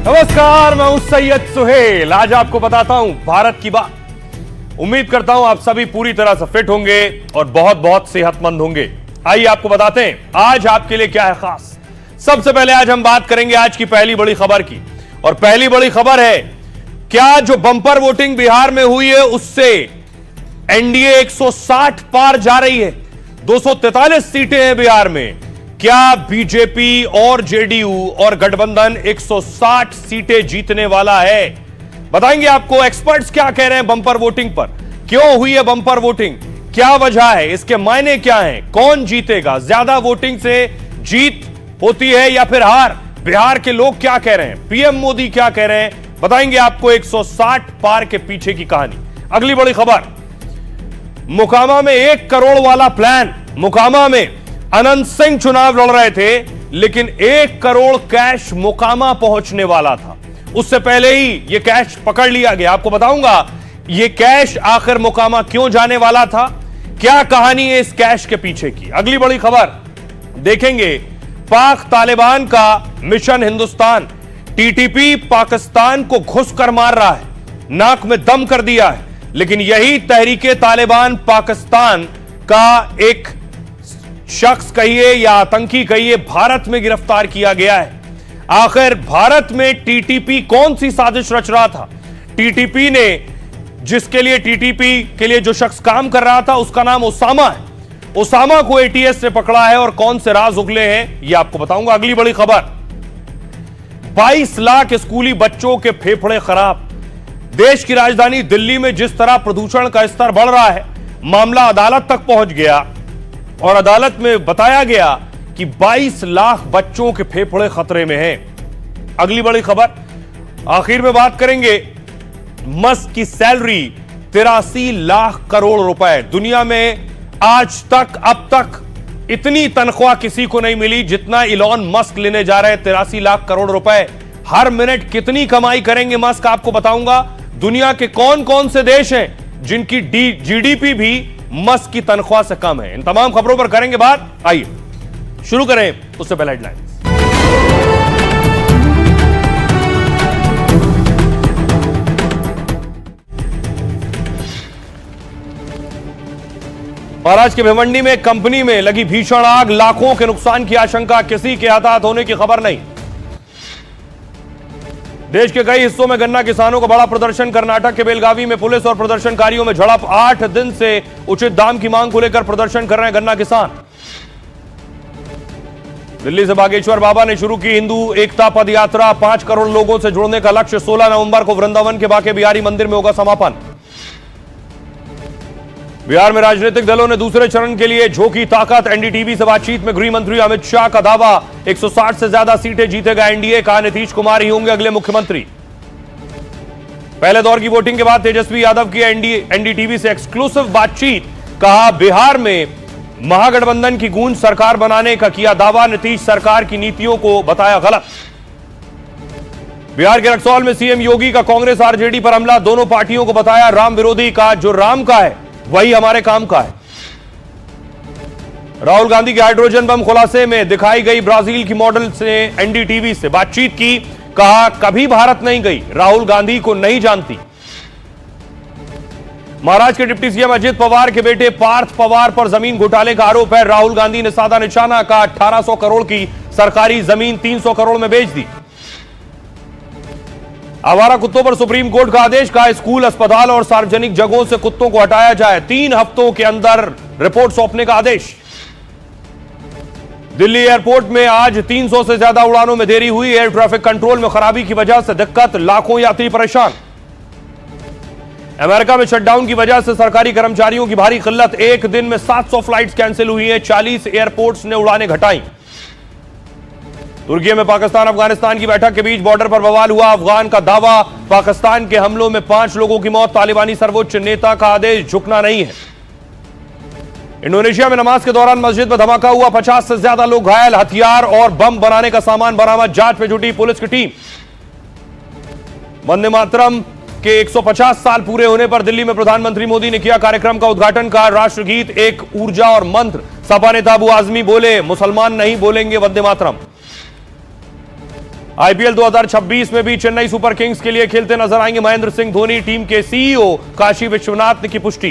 नमस्कार, मैं हूं सैयद सुहेल। आज आपको बताता हूं भारत की बात। उम्मीद करता हूं आप सभी पूरी तरह से फिट होंगे और बहुत बहुत सेहतमंद होंगे। आइए आपको बताते हैं आज आपके लिए क्या है खास। सबसे पहले आज हम बात करेंगे आज की पहली बड़ी खबर की, और पहली बड़ी खबर है क्या जो बंपर वोटिंग बिहार में हुई है उससे एनडीए 160 पार जा रही है। 243 सीटें हैं बिहार में। क्या बीजेपी और जेडीयू और गठबंधन 160 सीटें जीतने वाला है? बताएंगे आपको एक्सपर्ट्स क्या कह रहे हैं बंपर वोटिंग पर। क्यों हुई है बंपर वोटिंग, क्या वजह है, इसके मायने क्या हैं, कौन जीतेगा, ज्यादा वोटिंग से जीत होती है या फिर हार? बिहार के लोग क्या कह रहे हैं, पीएम मोदी क्या कह रहे हैं, बताएंगे आपको 160 पार के पीछे की कहानी। अगली बड़ी खबर, मोकामा में 1 करोड़ वाला प्लान। मोकामा में अनंत सिंह चुनाव लड़ रहे थे, लेकिन 1 करोड़ कैश मोकामा पहुंचने वाला था। उससे पहले ही यह कैश पकड़ लिया गया। आपको बताऊंगा यह कैश आखिर मोकामा क्यों जाने वाला था, क्या कहानी है इस कैश के पीछे की। अगली बड़ी खबर देखेंगे, पाक तालिबान का मिशन हिंदुस्तान। टीटीपी पाकिस्तान को घुस कर मार रहा है, नाक में दम कर दिया है, लेकिन यही तहरीके तालिबान पाकिस्तान का एक शख्स कहिए या आतंकी कहिए भारत में गिरफ्तार किया गया है। आखिर भारत में टीटीपी कौन सी साजिश रच रहा था? टीटीपी ने, जिसके लिए टीटीपी के लिए जो शख्स काम कर रहा था उसका नाम ओसामा है। ओसामा को एटीएस ने पकड़ा है और कौन से राज उगले हैं यह आपको बताऊंगा। अगली बड़ी खबर, 22 लाख स्कूली बच्चों के फेफड़े खराब। देश की राजधानी दिल्ली में जिस तरह प्रदूषण का स्तर बढ़ रहा है, मामला अदालत तक पहुंच गया और अदालत में बताया गया कि 22 लाख बच्चों के फेफड़े खतरे में हैं। अगली बड़ी खबर, आखिर में बात करेंगे मस्क की सैलरी 83 लाख करोड़ रुपए। दुनिया में आज तक अब तक इतनी तनख्वाह किसी को नहीं मिली जितना इलॉन मस्क लेने जा रहे हैं, 83 लाख करोड़ रुपए। हर मिनट कितनी कमाई करेंगे मस्क आपको बताऊंगा। दुनिया के कौन कौन से देश हैं जिनकी जीडीपी भी मस्क की तनख्वाह से कम है। इन तमाम खबरों पर करेंगे बात। आइए शुरू करें, उससे पहले हेडलाइंस। महाराष्ट्र के भिवंडी में कंपनी में लगी भीषण आग, लाखों के नुकसान की आशंका, किसी के हताहत होने की खबर नहीं। देश के कई हिस्सों में गन्ना किसानों का बड़ा प्रदर्शन। कर्नाटक के बेलगावी में पुलिस और प्रदर्शनकारियों में झड़प। 8 दिन से उचित दाम की मांग को लेकर प्रदर्शन कर रहे हैं गन्ना किसान। दिल्ली से बागेश्वर बाबा ने शुरू की हिंदू एकता पद यात्रा। 5 करोड़ लोगों से जुड़ने का लक्ष्य। 16 नवंबर को वृंदावन के बाके बिहारी मंदिर में होगा समापन। बिहार में राजनीतिक दलों ने दूसरे चरण के लिए झोंकी ताकत। एनडीटीवी से बातचीत में गृह मंत्री अमित शाह का दावा, 160 से ज्यादा सीटें जीतेगा एनडीए। कहा नीतीश कुमार ही होंगे अगले मुख्यमंत्री। पहले दौर की वोटिंग के बाद तेजस्वी यादव की एनडीटीवी से एक्सक्लूसिव बातचीत। कहा बिहार में महागठबंधन की गूंज सरकार बनाने का किया दावा। नीतीश सरकार की नीतियों को बताया गलत। बिहार के रक्सौल में सीएम योगी का कांग्रेस आरजेडी पर हमला। दोनों पार्टियों को बताया राम विरोधी। कहा जो राम का है वही हमारे काम का है। राहुल गांधी के हाइड्रोजन बम खुलासे में दिखाई गई ब्राजील की मॉडल से एनडीटीवी से बातचीत की। कहा कभी भारत नहीं गई, राहुल गांधी को नहीं जानती। महाराष्ट्र के डिप्टी सीएम अजित पवार के बेटे पार्थ पवार पर जमीन घोटाले का आरोप है। राहुल गांधी ने साधा निशाना। का 1800 करोड़ की सरकारी जमीन 300 करोड़ में बेच दी। आवारा कुत्तों पर सुप्रीम कोर्ट का आदेश। कहा स्कूल, अस्पताल और सार्वजनिक जगहों से कुत्तों को हटाया जाए। 3 हफ्तों के अंदर रिपोर्ट सौंपने का आदेश। दिल्ली एयरपोर्ट में आज 300 से ज्यादा उड़ानों में देरी हुई। एयर ट्रैफिक कंट्रोल में खराबी की वजह से दिक्कत, लाखों यात्री परेशान। अमेरिका में शटडाउन की वजह से सरकारी कर्मचारियों की भारी किल्लत। एक दिन में 700 फ्लाइट्स कैंसिल हुई हैं। 40 एयरपोर्ट्स ने उड़ानें घटाई। तुर्की में पाकिस्तान अफगानिस्तान की बैठक के बीच बॉर्डर पर बवाल हुआ। अफगान का दावा, पाकिस्तान के हमलों में 5 लोगों की मौत। तालिबानी सर्वोच्च नेता का आदेश, झुकना नहीं है। इंडोनेशिया में नमाज के दौरान मस्जिद में धमाका हुआ। 50 से ज्यादा लोग घायल। हथियार और बम बनाने का सामान बरामद। जांच में जुटी पुलिस की टीम। वंदे मातरम के 150 साल पूरे होने पर दिल्ली में प्रधानमंत्री मोदी ने किया कार्यक्रम का उद्घाटन। का राष्ट्रगीत एक ऊर्जा और मंत्र। सपा नेता अबू आजमी बोले मुसलमान नहीं बोलेंगे वंदे मातरम। आईपीएल 2026 में भी चेन्नई सुपर किंग्स के लिए खेलते नजर आएंगे महेंद्र सिंह धोनी। टीम के सीईओ काशी विश्वनाथ ने की पुष्टि।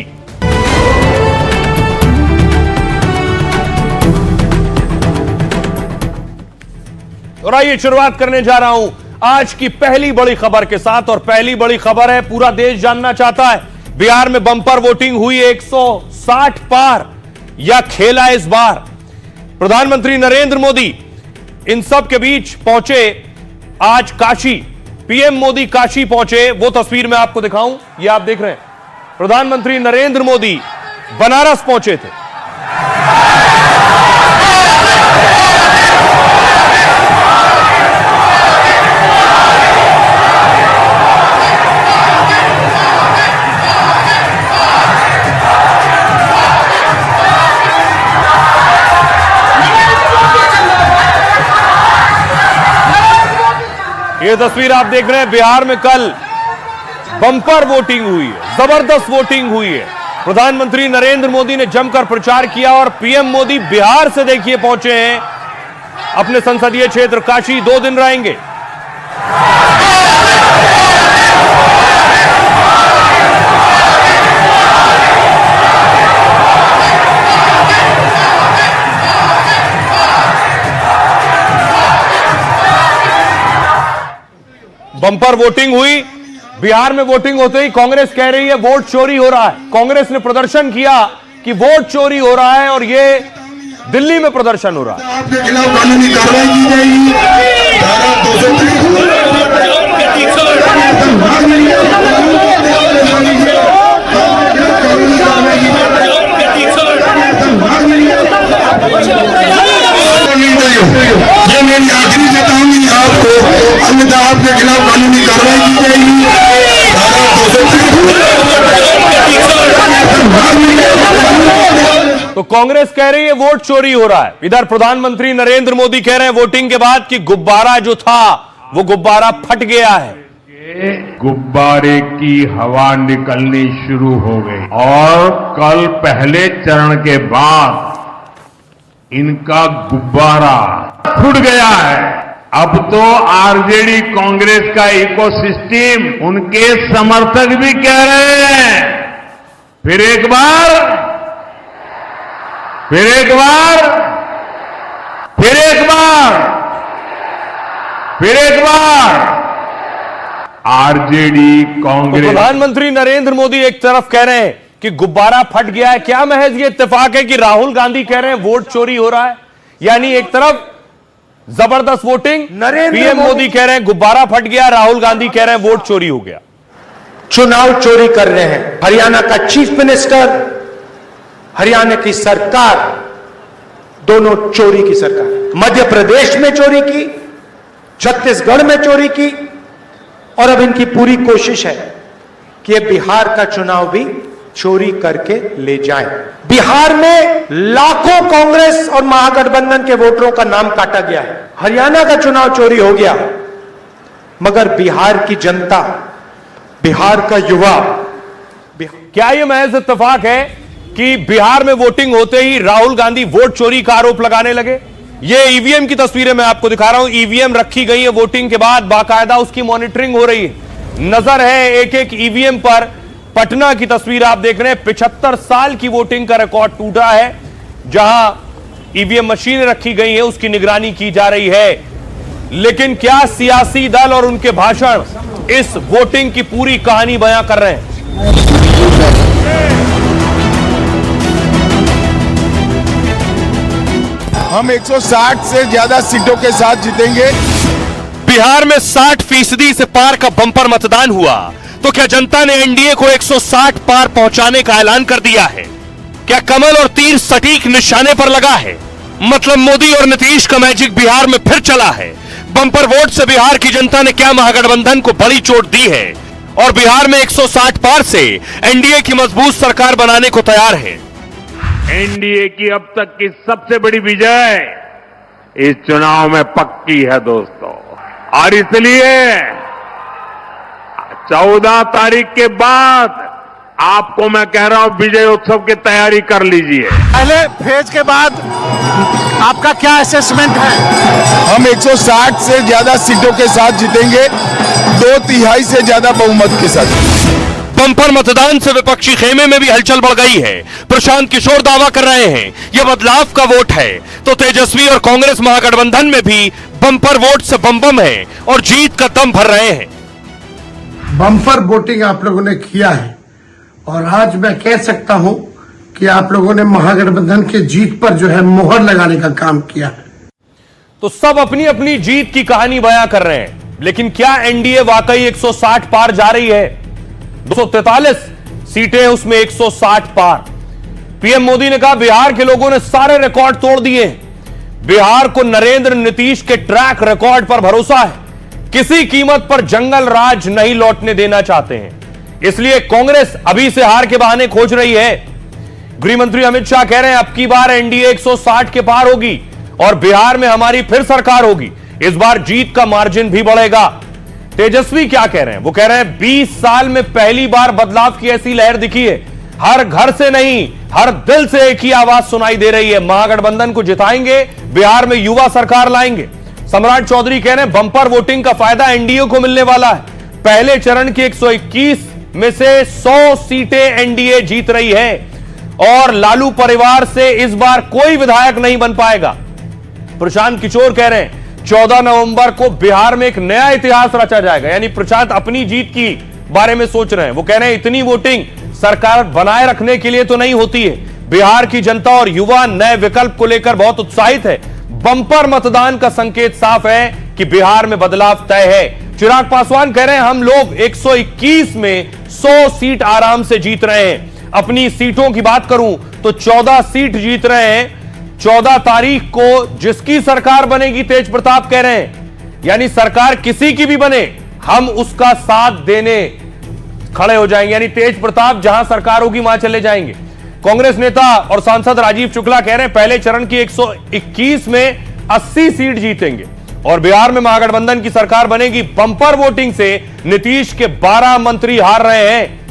और आइए शुरुआत करने जा रहा हूं आज की पहली बड़ी खबर के साथ। और पहली बड़ी खबर है, पूरा देश जानना चाहता है, बिहार में बंपर वोटिंग हुई 160 पार या खेला इस बार। प्रधानमंत्री नरेंद्र मोदी इन सब के बीच पहुंचे आज काशी। पीएम मोदी काशी पहुंचे, वो तस्वीर मैं आपको दिखाऊं, ये आप देख रहे हैं। प्रधानमंत्री नरेंद्र मोदी बनारस पहुंचे थे। ये तस्वीर आप देख रहे हैं, बिहार में कल बम्पर वोटिंग हुई है, जबरदस्त वोटिंग हुई है। प्रधानमंत्री नरेंद्र मोदी ने जमकर प्रचार किया और पीएम मोदी बिहार से देखिए पहुंचे हैं अपने संसदीय क्षेत्र काशी। 2 दिन रहेंगे। बंपर वोटिंग हुई। बिहार में वोटिंग होते ही कांग्रेस कह रही है वोट चोरी हो रहा है। कांग्रेस ने प्रदर्शन किया कि वोट चोरी हो रहा है और ये दिल्ली में प्रदर्शन हो रहा है। आपके खिलाफ कानूनी कार्रवाई की जाएगी। धारा 230 ये मेरी आखिरी चेतावनी आपको, अन्यथा आपके खिलाफ कानूनी कार्रवाई की जाएगी। तो कांग्रेस कह रही है वोट चोरी हो रहा है। इधर प्रधानमंत्री नरेंद्र मोदी कह रहे हैं वोटिंग के बाद कि गुब्बारा जो था वो गुब्बारा फट गया है। गुब्बारे की हवा निकलनी शुरू हो गई और कल पहले चरण के बाद इनका गुब्बारा फूट गया है। अब तो आरजेडी कांग्रेस का इकोसिस्टम, उनके समर्थक भी कह रहे हैं फिर एक बार आरजेडी कांग्रेस। तो प्रधानमंत्री नरेंद्र मोदी एक तरफ कह रहे हैं कि गुब्बारा फट गया है। क्या महज ये इत्तेफाक है कि राहुल गांधी कह रहे हैं वोट चोरी हो रहा है? यानी एक तरफ जबरदस्त वोटिंग, पीएम मोदी कह रहे हैं गुब्बारा फट गया, राहुल गांधी कह रहे हैं वोट चोरी हो गया। चुनाव चोरी कर रहे हैं। हरियाणा का चीफ मिनिस्टर, हरियाणा की सरकार, दोनों चोरी की सरकार। मध्य प्रदेश में चोरी की, छत्तीसगढ़ में चोरी की और अब इनकी पूरी कोशिश है कि बिहार का चुनाव भी चोरी करके ले जाएं। बिहार में लाखों कांग्रेस और महागठबंधन के वोटरों का नाम काटा गया है। हरियाणा का चुनाव चोरी हो गया, मगर बिहार की जनता, बिहार का युवा। क्या यह महज इत्तेफाक है कि बिहार में वोटिंग होते ही राहुल गांधी वोट चोरी का आरोप लगाने लगे? ये ईवीएम की तस्वीरें मैं आपको दिखा रहा हूं। ईवीएम रखी गई है वोटिंग के बाद, बाकायदा उसकी मॉनिटरिंग हो रही है। नजर है एक एक ईवीएम पर। पटना की तस्वीर आप देख रहे हैं, 75 साल की वोटिंग का रिकॉर्ड टूटा है। जहां ईवीएम मशीनें रखी गई हैं उसकी निगरानी की जा रही है। लेकिन क्या सियासी दल और उनके भाषण इस वोटिंग की पूरी कहानी बयां कर रहे हैं? हम 160 से ज्यादा सीटों के साथ जीतेंगे। बिहार में 60% से पार का बंपर मतदान हुआ, तो क्या जनता ने एनडीए को 160 पार पहुंचाने का ऐलान कर दिया है? क्या कमल और तीर सटीक निशाने पर लगा है? मतलब मोदी और नीतीश का मैजिक बिहार में फिर चला है। बंपर वोट से बिहार की जनता ने क्या महागठबंधन को बड़ी चोट दी है और बिहार में 160 पार से एनडीए की मजबूत सरकार बनाने को तैयार है। एनडीए की अब तक की सबसे बड़ी विजय इस चुनाव में पक्की है दोस्तों, और इसलिए 14 तारीख के बाद आपको मैं कह रहा हूं विजय उत्सव की तैयारी कर लीजिए। पहले फेज के बाद आपका क्या असेसमेंट है? हम 160 से ज्यादा सीटों के साथ जीतेंगे, 2/3 से ज्यादा बहुमत के साथ। बंपर मतदान से विपक्षी खेमे में भी हलचल बढ़ गई है। प्रशांत किशोर दावा कर रहे हैं यह बदलाव का वोट है, तो तेजस्वी और कांग्रेस महागठबंधन में भी बंपर वोट से बम है और जीत का दम भर रहे हैं। बम्पर वोटिंग आप लोगों ने किया है और आज मैं कह सकता हूं कि आप लोगों ने महागठबंधन के जीत पर जो है मोहर लगाने का काम किया है। तो सब अपनी अपनी जीत की कहानी बयां कर रहे हैं, लेकिन क्या एनडीए वाकई 160 पार जा रही है? 243 सीटें, उसमें 160 पार। पीएम मोदी ने कहा बिहार के लोगों ने सारे रिकॉर्ड तोड़ दिए। बिहार को नरेंद्र नीतीश के ट्रैक रिकॉर्ड पर भरोसा है, किसी कीमत पर जंगल राज नहीं लौटने देना चाहते हैं, इसलिए कांग्रेस अभी से हार के बहाने खोज रही है। गृह मंत्री अमित शाह कह रहे हैं अब की बार एनडीए 160 के पार होगी और बिहार में हमारी फिर सरकार होगी। इस बार जीत का मार्जिन भी बढ़ेगा। तेजस्वी क्या कह रहे हैं? वो कह रहे हैं 20 साल में पहली बार बदलाव की ऐसी लहर दिखी है। हर घर से नहीं, हर दिल से एक ही आवाज सुनाई दे रही है, महागठबंधन को जिताएंगे, बिहार में युवा सरकार लाएंगे। सम्राट चौधरी कह रहे हैं बंपर वोटिंग का फायदा एनडीए को मिलने वाला है। पहले चरण की 121 में से 100 सीटें एनडीए जीत रही है और लालू परिवार से इस बार कोई विधायक नहीं बन पाएगा। प्रशांत किशोर कह रहे हैं 14 नवंबर को बिहार में एक नया इतिहास रचा जाएगा। यानी प्रशांत अपनी जीत की बारे में सोच रहे हैं। वो कह रहे हैं इतनी वोटिंग सरकार बनाए रखने के लिए तो नहीं होती है। बिहार की जनता और युवा नए विकल्प को लेकर बहुत उत्साहित है। बंपर मतदान का संकेत साफ है कि बिहार में बदलाव तय है। चिराग पासवान कह रहे हैं हम लोग 121 में 100 सीट आराम से जीत रहे हैं। अपनी सीटों की बात करूं तो 14 सीट जीत रहे हैं। 14 तारीख को जिसकी सरकार बनेगी, तेज प्रताप कह रहे हैं, यानी सरकार किसी की भी बने हम उसका साथ देने खड़े हो जाएंगे। यानी तेज प्रताप जहां सरकार होगी वहां चले जाएंगे। कांग्रेस नेता और सांसद राजीव शुक्ला कह रहे हैं पहले चरण की 121 में 80 सीट जीतेंगे और बिहार में महागठबंधन की सरकार बनेगी। बंपर वोटिंग से नीतीश के 12 मंत्री हार रहे हैं।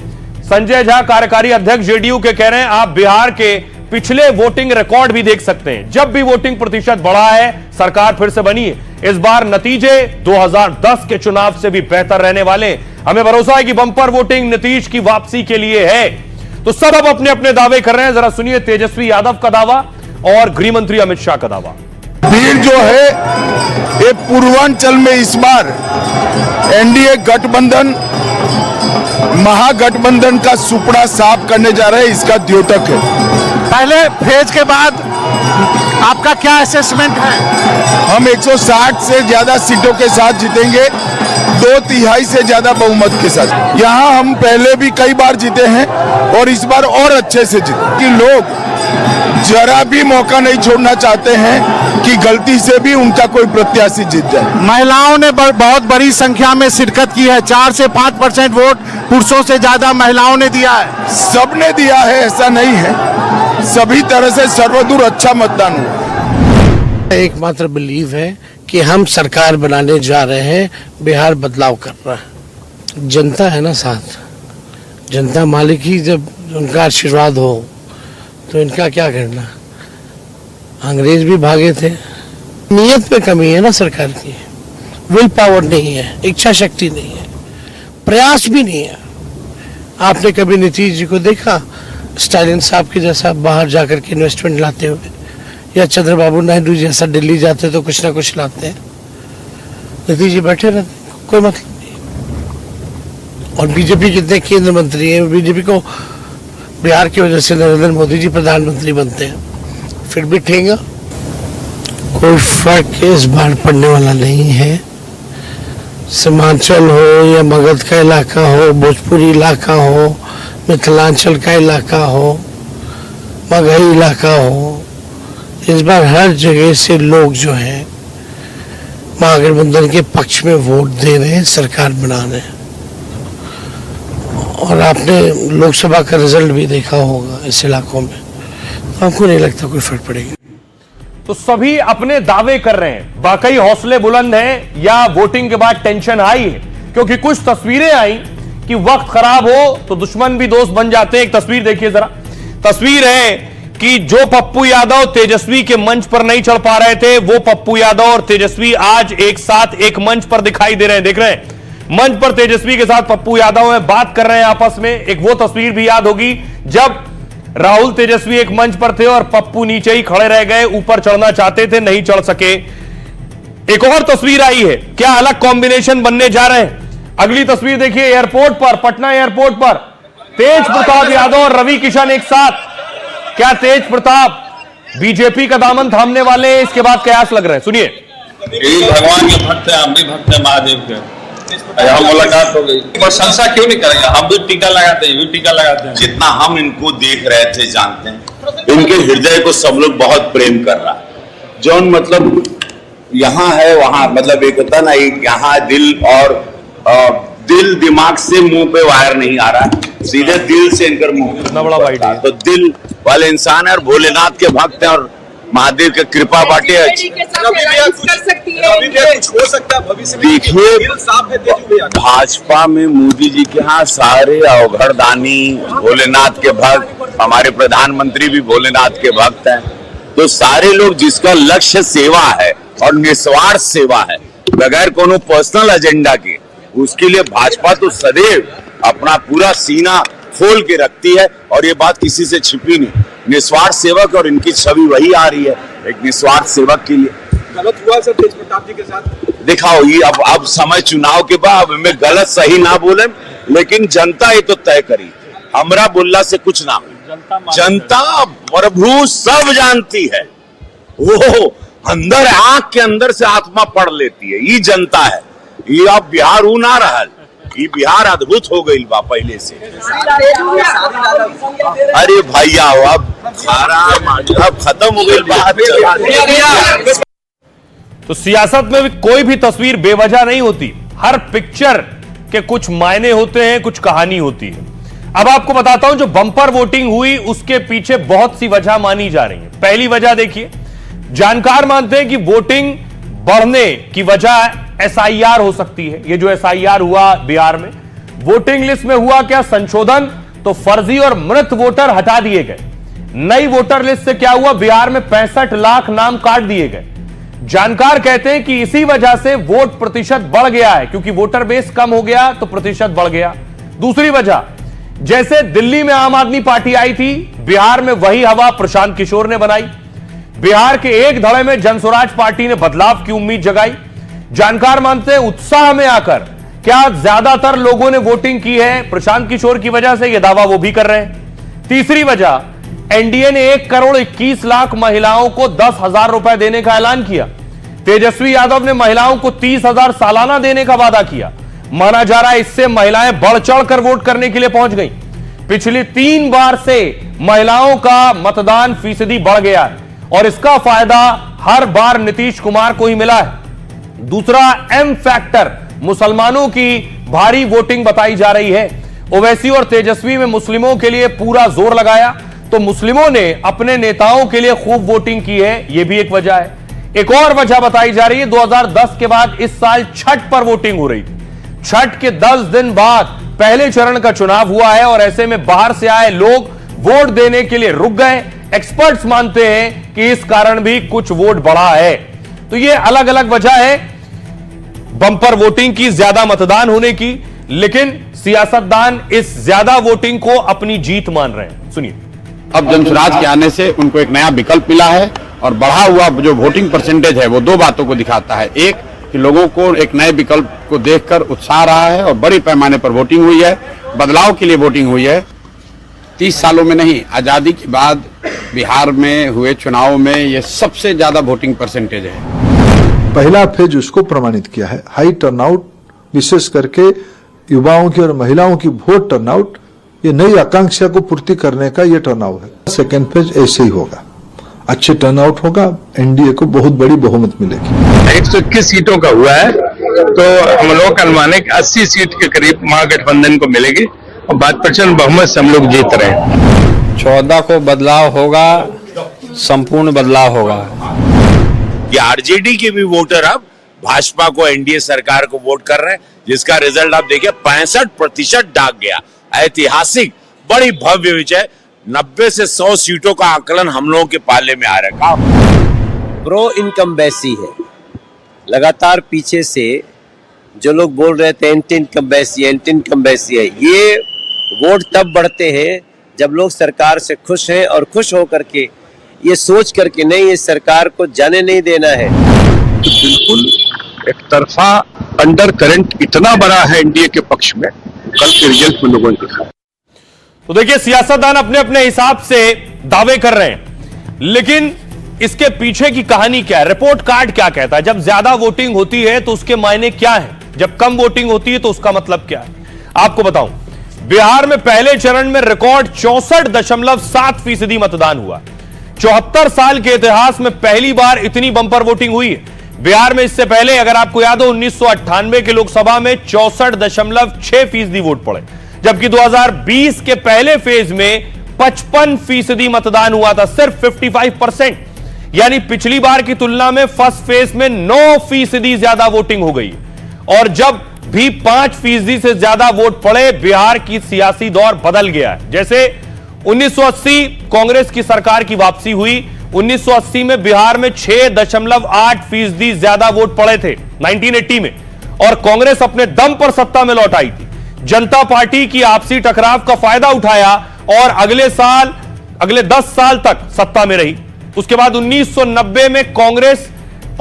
संजय झा कार्यकारी अध्यक्ष जेडीयू के कह रहे हैं आप बिहार के पिछले वोटिंग रिकॉर्ड भी देख सकते हैं। जब भी वोटिंग प्रतिशत बढ़ा है सरकार फिर से बनी है। इस बार नतीजे 2010 के चुनाव से भी बेहतर रहने वाले। हमें भरोसा है कि बंपर वोटिंग नीतीश की वापसी के लिए है। तो सब अब अपने अपने दावे कर रहे हैं। जरा सुनिए तेजस्वी यादव का दावा और गृह मंत्री अमित शाह का दावा। भीड़ जो है ये पूर्वांचल में इस बार एनडीए गठबंधन महागठबंधन का सुपड़ा साफ करने जा रहे हैं, इसका द्योतक है। पहले फेज के बाद आपका क्या असेसमेंट है? हम 160 से ज्यादा सीटों के साथ जीतेंगे, 2/3 से ज्यादा बहुमत के साथ। यहाँ हम पहले भी कई बार जीते हैं और इस बार और अच्छे से जीते कि लोग जरा भी मौका नहीं छोड़ना चाहते हैं कि गलती से भी उनका कोई प्रत्याशी जीत जाए। महिलाओं ने बहुत बड़ी संख्या में शिरकत की है। 4 से 5% वोट पुरुषों से ज्यादा महिलाओं ने दिया है। सबने दिया है, ऐसा नहीं है, सभी तरह से सर्वदूर अच्छा मतदान हुआ। एकमात्र बिलीव है कि हम सरकार बनाने जा रहे हैं, बिहार बदलाव कर रहा है। जनता है ना साथ, जनता मालिक ही जब उनका आशीर्वाद हो तो इनका क्या करना। अंग्रेज भी भागे थे। नीयत पे कमी है ना सरकार की, विल पावर नहीं है, इच्छा शक्ति नहीं है, प्रयास भी नहीं है। आपने कभी नीतीश जी को देखा स्टालिन साहब के जैसा बाहर जाकर के इन्वेस्टमेंट लाते हुए, या चंद्रबाबू नायडू जैसा दिल्ली जाते तो कुछ ना कुछ लाते हैं? नीतीश जी बैठे रहते, कोई मतलब नहीं। और बीजेपी कितने केंद्र मंत्री हैं, बीजेपी को बिहार की वजह से नरेंद्र मोदी जी प्रधानमंत्री बनते हैं, फिर भी ठेंगा। कोई फर्क इस बार पड़ने वाला नहीं है। सीमांचल हो या मगध का इलाका हो, भोजपुरी इलाका हो, मिथिलांचल का इलाका हो, मगही इलाका हो, इस बार हर जगह से लोग जो हैं महागठबंधन के पक्ष में वोट दे रहे हैं, सरकार बना रहे हैं। और आपने लोकसभा का रिजल्ट भी देखा होगा इस इलाकों में, तो हमको नहीं लगता कोई फर्क पड़ेगा। तो सभी अपने दावे कर रहे हैं। वाकई हौसले बुलंद हैं या वोटिंग के बाद टेंशन आई है? क्योंकि कुछ तस्वीरें आई कि वक्त खराब हो तो दुश्मन भी दोस्त बन जाते हैं। एक तस्वीर देखिए जरा। तस्वीर है कि जो पप्पू यादव तेजस्वी के मंच पर नहीं चढ़ पा रहे थे, वो पप्पू यादव और तेजस्वी आज एक साथ एक मंच पर दिखाई दे रहे हैं। देख रहे हैं मंच पर तेजस्वी के साथ पप्पू यादव हैं, बात कर रहे हैं आपस में। एक वो तस्वीर भी याद होगी जब राहुल तेजस्वी एक मंच पर थे और पप्पू नीचे ही खड़े रह गए, ऊपर चढ़ना चाहते थे, नहीं चढ़ सके। एक और तस्वीर आई है, क्या अलग कॉम्बिनेशन बनने जा रहे हैं। अगली तस्वीर देखिए, एयरपोर्ट पर, पटना एयरपोर्ट पर तेज प्रताप यादव और रवि किशन एक साथ। क्या तेज प्रताप बीजेपी का दामन थामने वाले हैं? इसके बाद कयास लग रहे हैं, सुनिए। भगवान के भक्त हैं, हम भी भक्त हैं महादेव के। हम मुलाकात हो गई, प्रशंसा क्यों नहीं करेंगे? हम भी टीका लगाते हैं, टीका लगाते हैं। जितना हम इनको देख रहे थे, जानते हैं, इनके हृदय को सब लोग बहुत प्रेम कर रहा है। जौन मतलब यहाँ है वहां, मतलब एक होता ना, एक यहाँ दिल और दिल दिमाग से मुंह पे वायर नहीं आ रहा, सीधे दिल से इनकर मुंह इतना बड़ा वाइड है। तो दिल वाले इंसान है और भोलेनाथ के भक्त हैं और महादेव की कृपा बाटे। देखिए, भाजपा में मोदी जी के यहाँ सारे अवघड़दानी भोलेनाथ के भक्त, हमारे प्रधानमंत्री भी भोलेनाथ के भक्त हैं। तो सारे लोग जिसका लक्ष्य सेवा है और निस्वार्थ सेवा है, बगैर कोनो पर्सनल एजेंडा के, उसके लिए भाजपा तो सदैव अपना पूरा सीना खोल के रखती है। और ये बात किसी से छिपी नहीं, निस्वार्थ सेवक, और इनकी छवि वही आ रही है, एक निस्वार्थ सेवक के लिए। गलत हुआ सर तेज प्रताप जी के साथ? दिखाओ, ये अब समय चुनाव के बाद मैं गलत सही ना बोले, लेकिन जनता ये तो तय करी, हमरा बोलना से कुछ ना हो। जनता प्रभु सब जानती है, वो अंदर आंख के अंदर से आत्मा पढ़ लेती है, ये जनता है। ये अब बिहार ऊ ना रहा, ये बिहार अद्भुत हो गई बा पहले से। अरे भैया अब खत्म हो गई बात। तो सियासत में भी कोई भी तस्वीर बेवजह नहीं होती, हर पिक्चर के कुछ मायने होते हैं, कुछ कहानी होती है। अब आपको बताता हूं, जो बम्पर वोटिंग हुई उसके पीछे बहुत सी वजह मानी जा रही है। पहली वजह देखिए, जानकार मानते हैं कि वोटिंग बढ़ने की वजह एसआईआर हो सकती है। ये जो एसआईआर हुआ बिहार में, वोटिंग लिस्ट में हुआ क्या संशोधन, तो फर्जी और मृत वोटर हटा दिए गए। नई वोटर लिस्ट से क्या हुआ, बिहार में 65 लाख नाम काट दिए गए। जानकार कहते हैं कि इसी वजह से वोट प्रतिशत बढ़ गया है, क्योंकि वोटर बेस कम हो गया तो प्रतिशत बढ़ गया। दूसरी वजह, जैसे दिल्ली में आम आदमी पार्टी आई थी, बिहार में वही हवा प्रशांत किशोर ने बनाई। बिहार के एक धड़े में जनसुराज पार्टी ने बदलाव की उम्मीद जगाई। जानकार मानते हैं उत्साह में आकर क्या ज्यादातर लोगों ने वोटिंग की है प्रशांत किशोर की वजह से, यह दावा वो भी कर रहे हैं। तीसरी वजह, एनडीए ने 1 करोड़ 21 लाख महिलाओं को 10,000 रुपए देने का ऐलान किया। तेजस्वी यादव ने महिलाओं को 30,000 सालाना देने का वादा किया। माना जा रहा है इससे महिलाएं बढ़ चढ़ कर वोट करने के लिए पहुंच गई। पिछली 3 बार से महिलाओं का मतदान फीसदी बढ़ गया है और इसका फायदा हर बार नीतीश कुमार को ही मिला है। दूसरा एम फैक्टर, मुसलमानों की भारी वोटिंग बताई जा रही है। ओवैसी और तेजस्वी में मुस्लिमों के लिए पूरा जोर लगाया, तो मुस्लिमों ने अपने नेताओं के लिए खूब वोटिंग की है, यह भी एक वजह है। एक और वजह बताई जा रही है, 2010 के बाद इस साल छठ पर वोटिंग हो रही थी। छठ के 10 दिन बाद पहले चरण का चुनाव हुआ है और ऐसे में बाहर से आए लोग वोट देने के लिए रुक गए। एक्सपर्ट्स मानते हैं कि इस कारण भी कुछ वोट बढ़ा है। तो ये अलग अलग वजह है बम्पर वोटिंग की, ज्यादा मतदान होने की, लेकिन सियासतदान इस ज्यादा वोटिंग को अपनी जीत मान रहे हैं। सुनिए। अब जनसुराज के आने से उनको एक नया विकल्प मिला है और बढ़ा हुआ जो वोटिंग परसेंटेज है वो 2 बातों को दिखाता है। एक कि लोगों को एक नए विकल्प को देखकर उत्साह रहा है और बड़े पैमाने पर वोटिंग हुई है, बदलाव के लिए वोटिंग हुई है। 30 सालों में नहीं, आजादी के बाद बिहार में हुए चुनाव में ये सबसे ज्यादा वोटिंग परसेंटेज है। पहला फेज उसको प्रमाणित किया है, हाई टर्नआउट, विशेष करके युवाओं की और महिलाओं की वोट टर्नआउट, ये नई आकांक्षा को पूर्ति करने का ये टर्नआउट है। सेकेंड फेज ऐसे ही होगा, अच्छे टर्नआउट होगा, एनडीए को बहुत बड़ी बहुमत मिलेगी। 121 सीटों का हुआ है, तो हम लोग का अनुमान है कि 80 सीट के करीब महागठबंधन को मिलेगी और 5% बहुमत से हम लोग जीत रहे हैं। 14 को बदलाव होगा, संपूर्ण बदलाव होगा। ये आरजेडी के भी वोटर अब भाजपा को, एनडीए सरकार को वोट कर रहे हैं, जिसका रिजल्ट आप देखिए 65% डाक गया। ऐतिहासिक बड़ी भव्य विजय 90 से 100 सीटों का आकलन हम लोगों के पाले में आ रहा है। प्रो इनकम बैसी है, लगातार पीछे से जो लोग बोल रहे थे एंटी इनकम बैसी है, ये वोट तब बढ़ते हैं जब लोग सरकार से खुश हैं और खुश होकर के ये सोच करके नहीं, इस सरकार को जाने नहीं देना है। तो बिल्कुल एक तरफा अंडर करंट इतना बड़ा है एनडीए के पक्ष में, कल के रिजल्ट में लोगों ने देखा। तो देखिए, सियासतदान अपने अपने हिसाब से दावे कर रहे हैं, लेकिन इसके पीछे की कहानी क्या है, रिपोर्ट कार्ड क्या कहता है। जब ज्यादा वोटिंग होती है तो उसके मायने क्या है, जब कम वोटिंग होती है तो उसका मतलब क्या है। आपको बताऊं, बिहार में पहले चरण में रिकॉर्ड 64.7% मतदान हुआ। 74 साल के इतिहास में पहली बार इतनी बंपर वोटिंग हुई है बिहार में। इससे पहले अगर आपको याद हो 1998 के लोकसभा में 64.6% वोट पड़े, जबकि 2020 के पहले फेज में 55% मतदान हुआ था, सिर्फ 55%। यानी पिछली बार की तुलना में फर्स्ट फेज में 9% ज्यादा वोटिंग हो गई। और जब भी 5% से ज्यादा वोट पड़े, बिहार की सियासी दौर बदल गया है। जैसे 1980 कांग्रेस की सरकार की वापसी हुई, 1980 में बिहार में 6.8% ज्यादा वोट पड़े थे 1980 में, और कांग्रेस अपने दम पर सत्ता में लौट आई थी। जनता पार्टी की आपसी टकराव का फायदा उठाया और अगले 10 साल तक सत्ता में रही। उसके बाद 1990 में कांग्रेस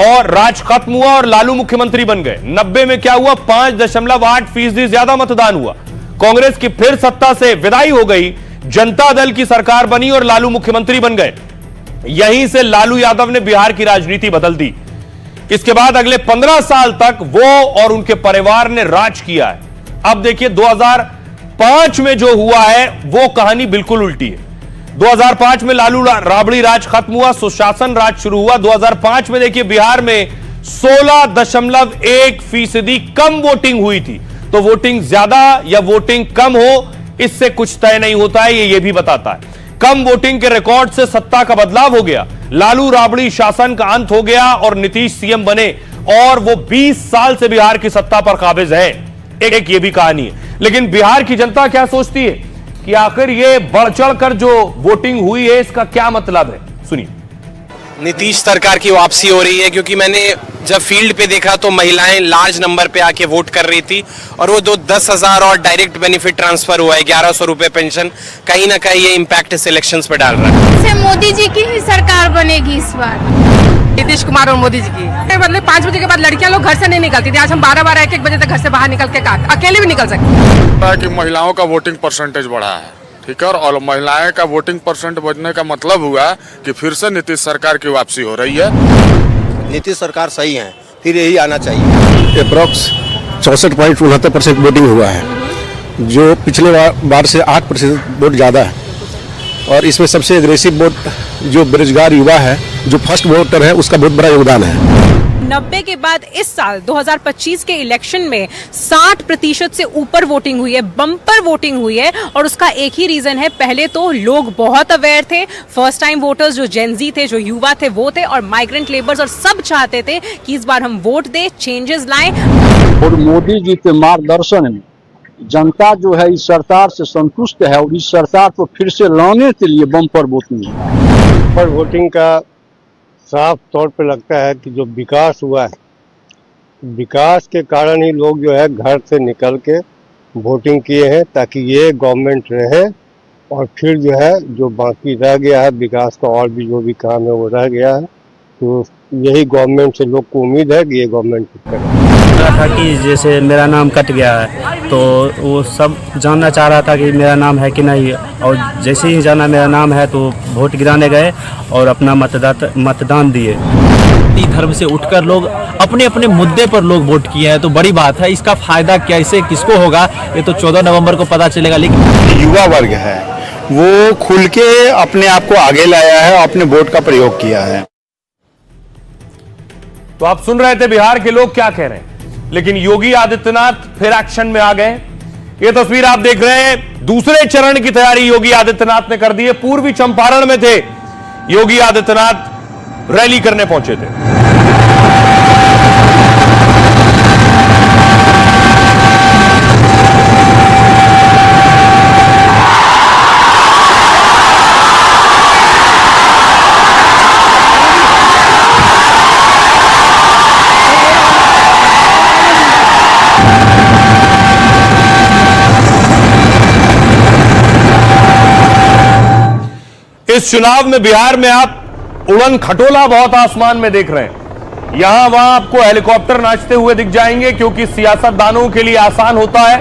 और राज खत्म हुआ और लालू मुख्यमंत्री बन गए। 90 में क्या हुआ, 5.8% ज्यादा मतदान हुआ। कांग्रेस की फिर सत्ता से विदाई हो गई, जनता दल की सरकार बनी और लालू मुख्यमंत्री बन गए। यहीं से लालू यादव ने बिहार की राजनीति बदल दी। इसके बाद अगले 15 साल तक वो और उनके परिवार ने राज किया है। अब देखिए 2005 में जो हुआ है वो कहानी बिल्कुल उल्टी है। 2005 में लालू राबड़ी राज खत्म हुआ, सुशासन राज शुरू हुआ। 2005 में देखिए बिहार में 16.1% कम वोटिंग हुई थी। तो वोटिंग ज्यादा या वोटिंग कम हो, इससे कुछ तय नहीं होता है, ये भी बताता है। कम वोटिंग के रिकॉर्ड से सत्ता का बदलाव हो गया, लालू राबड़ी शासन का अंत हो गया और नीतीश सीएम बने, और वो 20 साल से बिहार की सत्ता पर काबिज है। एक ये भी कहानी है। लेकिन बिहार की जनता क्या सोचती है कि आखिर ये बढ़ चढ़ कर जो वोटिंग हुई है इसका क्या मतलब है, सुनिए। नीतीश सरकार की वापसी हो रही है, क्योंकि मैंने जब फील्ड पे देखा तो महिलाएं लार्ज नंबर पे आके वोट कर रही थी, और वो 10,000 और डायरेक्ट बेनिफिट ट्रांसफर हुआ है, 1100 रुपए पेंशन, कहीं ना कहीं ये इम्पैक्ट इस इलेक्शंस पे डाल रहा है। मोदी जी की ही सरकार बनेगी इस बार, नीतीश कुमार और मोदी जी की। मतलब 5 बजे के बाद लड़कियां लोग घर से नहीं निकलती थी, आज हम 12-12, 1-1 बजे तक घर से बाहर निकल के अकेले भी निकल सकते। कि महिलाओं का वोटिंग परसेंटेज बढ़ा है, ठीक है, और महिलाएं का वोटिंग परसेंट बढ़ने का मतलब हुआ कि फिर से नीतीश सरकार की वापसी हो रही है। नीतीश सरकार सही है, फिर यही आना चाहिए। अप्रॉक्स 64.69% वोटिंग हुआ है, जो पिछले बार से 8% वोट ज़्यादा है। और इसमें सबसे एग्रेसिव वोट जो बेरोजगार युवा है, जो फर्स्ट वोटर है, उसका बहुत बड़ा योगदान है। 90 के बाद इस साल 2025 के इलेक्शन में 60% से ऊपर वोटिंग हुई है, बम्पर वोटिंग हुई है। और उसका एक ही रीजन है, पहले तो लोग बहुत अवेयर थे, फर्स्ट टाइम वोटर्स जो जेनजी थे, जो युवा थे वो थे, और माइग्रेंट लेबर्स, और सब चाहते थे कि इस बार हम वोट दें, चेंजेस लाएं। और मोदी जी के मार्गदर्शन में जनता जो है इस सरकार से संतुष्ट है, और इस सरकार को फिर से लाने के लिए बम्पर वोटिंग है। बम्पर वोटिंग का साफ तौर पे लगता है कि जो विकास हुआ है, विकास के कारण ही लोग जो है घर से निकल के वोटिंग किए हैं, ताकि ये गवर्नमेंट रहे, और फिर जो है जो बाकी रह गया है विकास का, और भी जो भी काम है वो रह गया है, तो यही गवर्नमेंट से लोग को उम्मीद है कि ये गवर्नमेंट करे। था कि जैसे मेरा नाम कट गया है, तो वो सब जानना चाह रहा था कि मेरा नाम है कि नहीं, और जैसे ही जाना मेरा नाम है तो वोट गिराने गए और अपना मतदान दिए। धर्म से उठकर लोग अपने अपने मुद्दे पर लोग वोट किए हैं, तो बड़ी बात है। इसका फायदा कैसे किसको होगा ये तो 14 नवंबर को पता चलेगा। लेकिन युवा वर्ग है वो खुल के अपने आप को आगे लाया है और अपने वोट का प्रयोग किया है। तो आप सुन रहे थे बिहार के लोग क्या कह रहे हैं, लेकिन योगी आदित्यनाथ फिर एक्शन में आ गए। ये तस्वीर आप देख रहे हैं, दूसरे चरण की तैयारी योगी आदित्यनाथ ने कर दी है। पूर्वी चंपारण में थे योगी आदित्यनाथ, रैली करने पहुंचे थे। इस चुनाव में बिहार में आप उड़न खटोला बहुत आसमान में देख रहे हैं। यहां वहां आपको हेलीकॉप्टर नाचते हुए दिख जाएंगे, क्योंकि सियासतदानों के लिए आसान होता है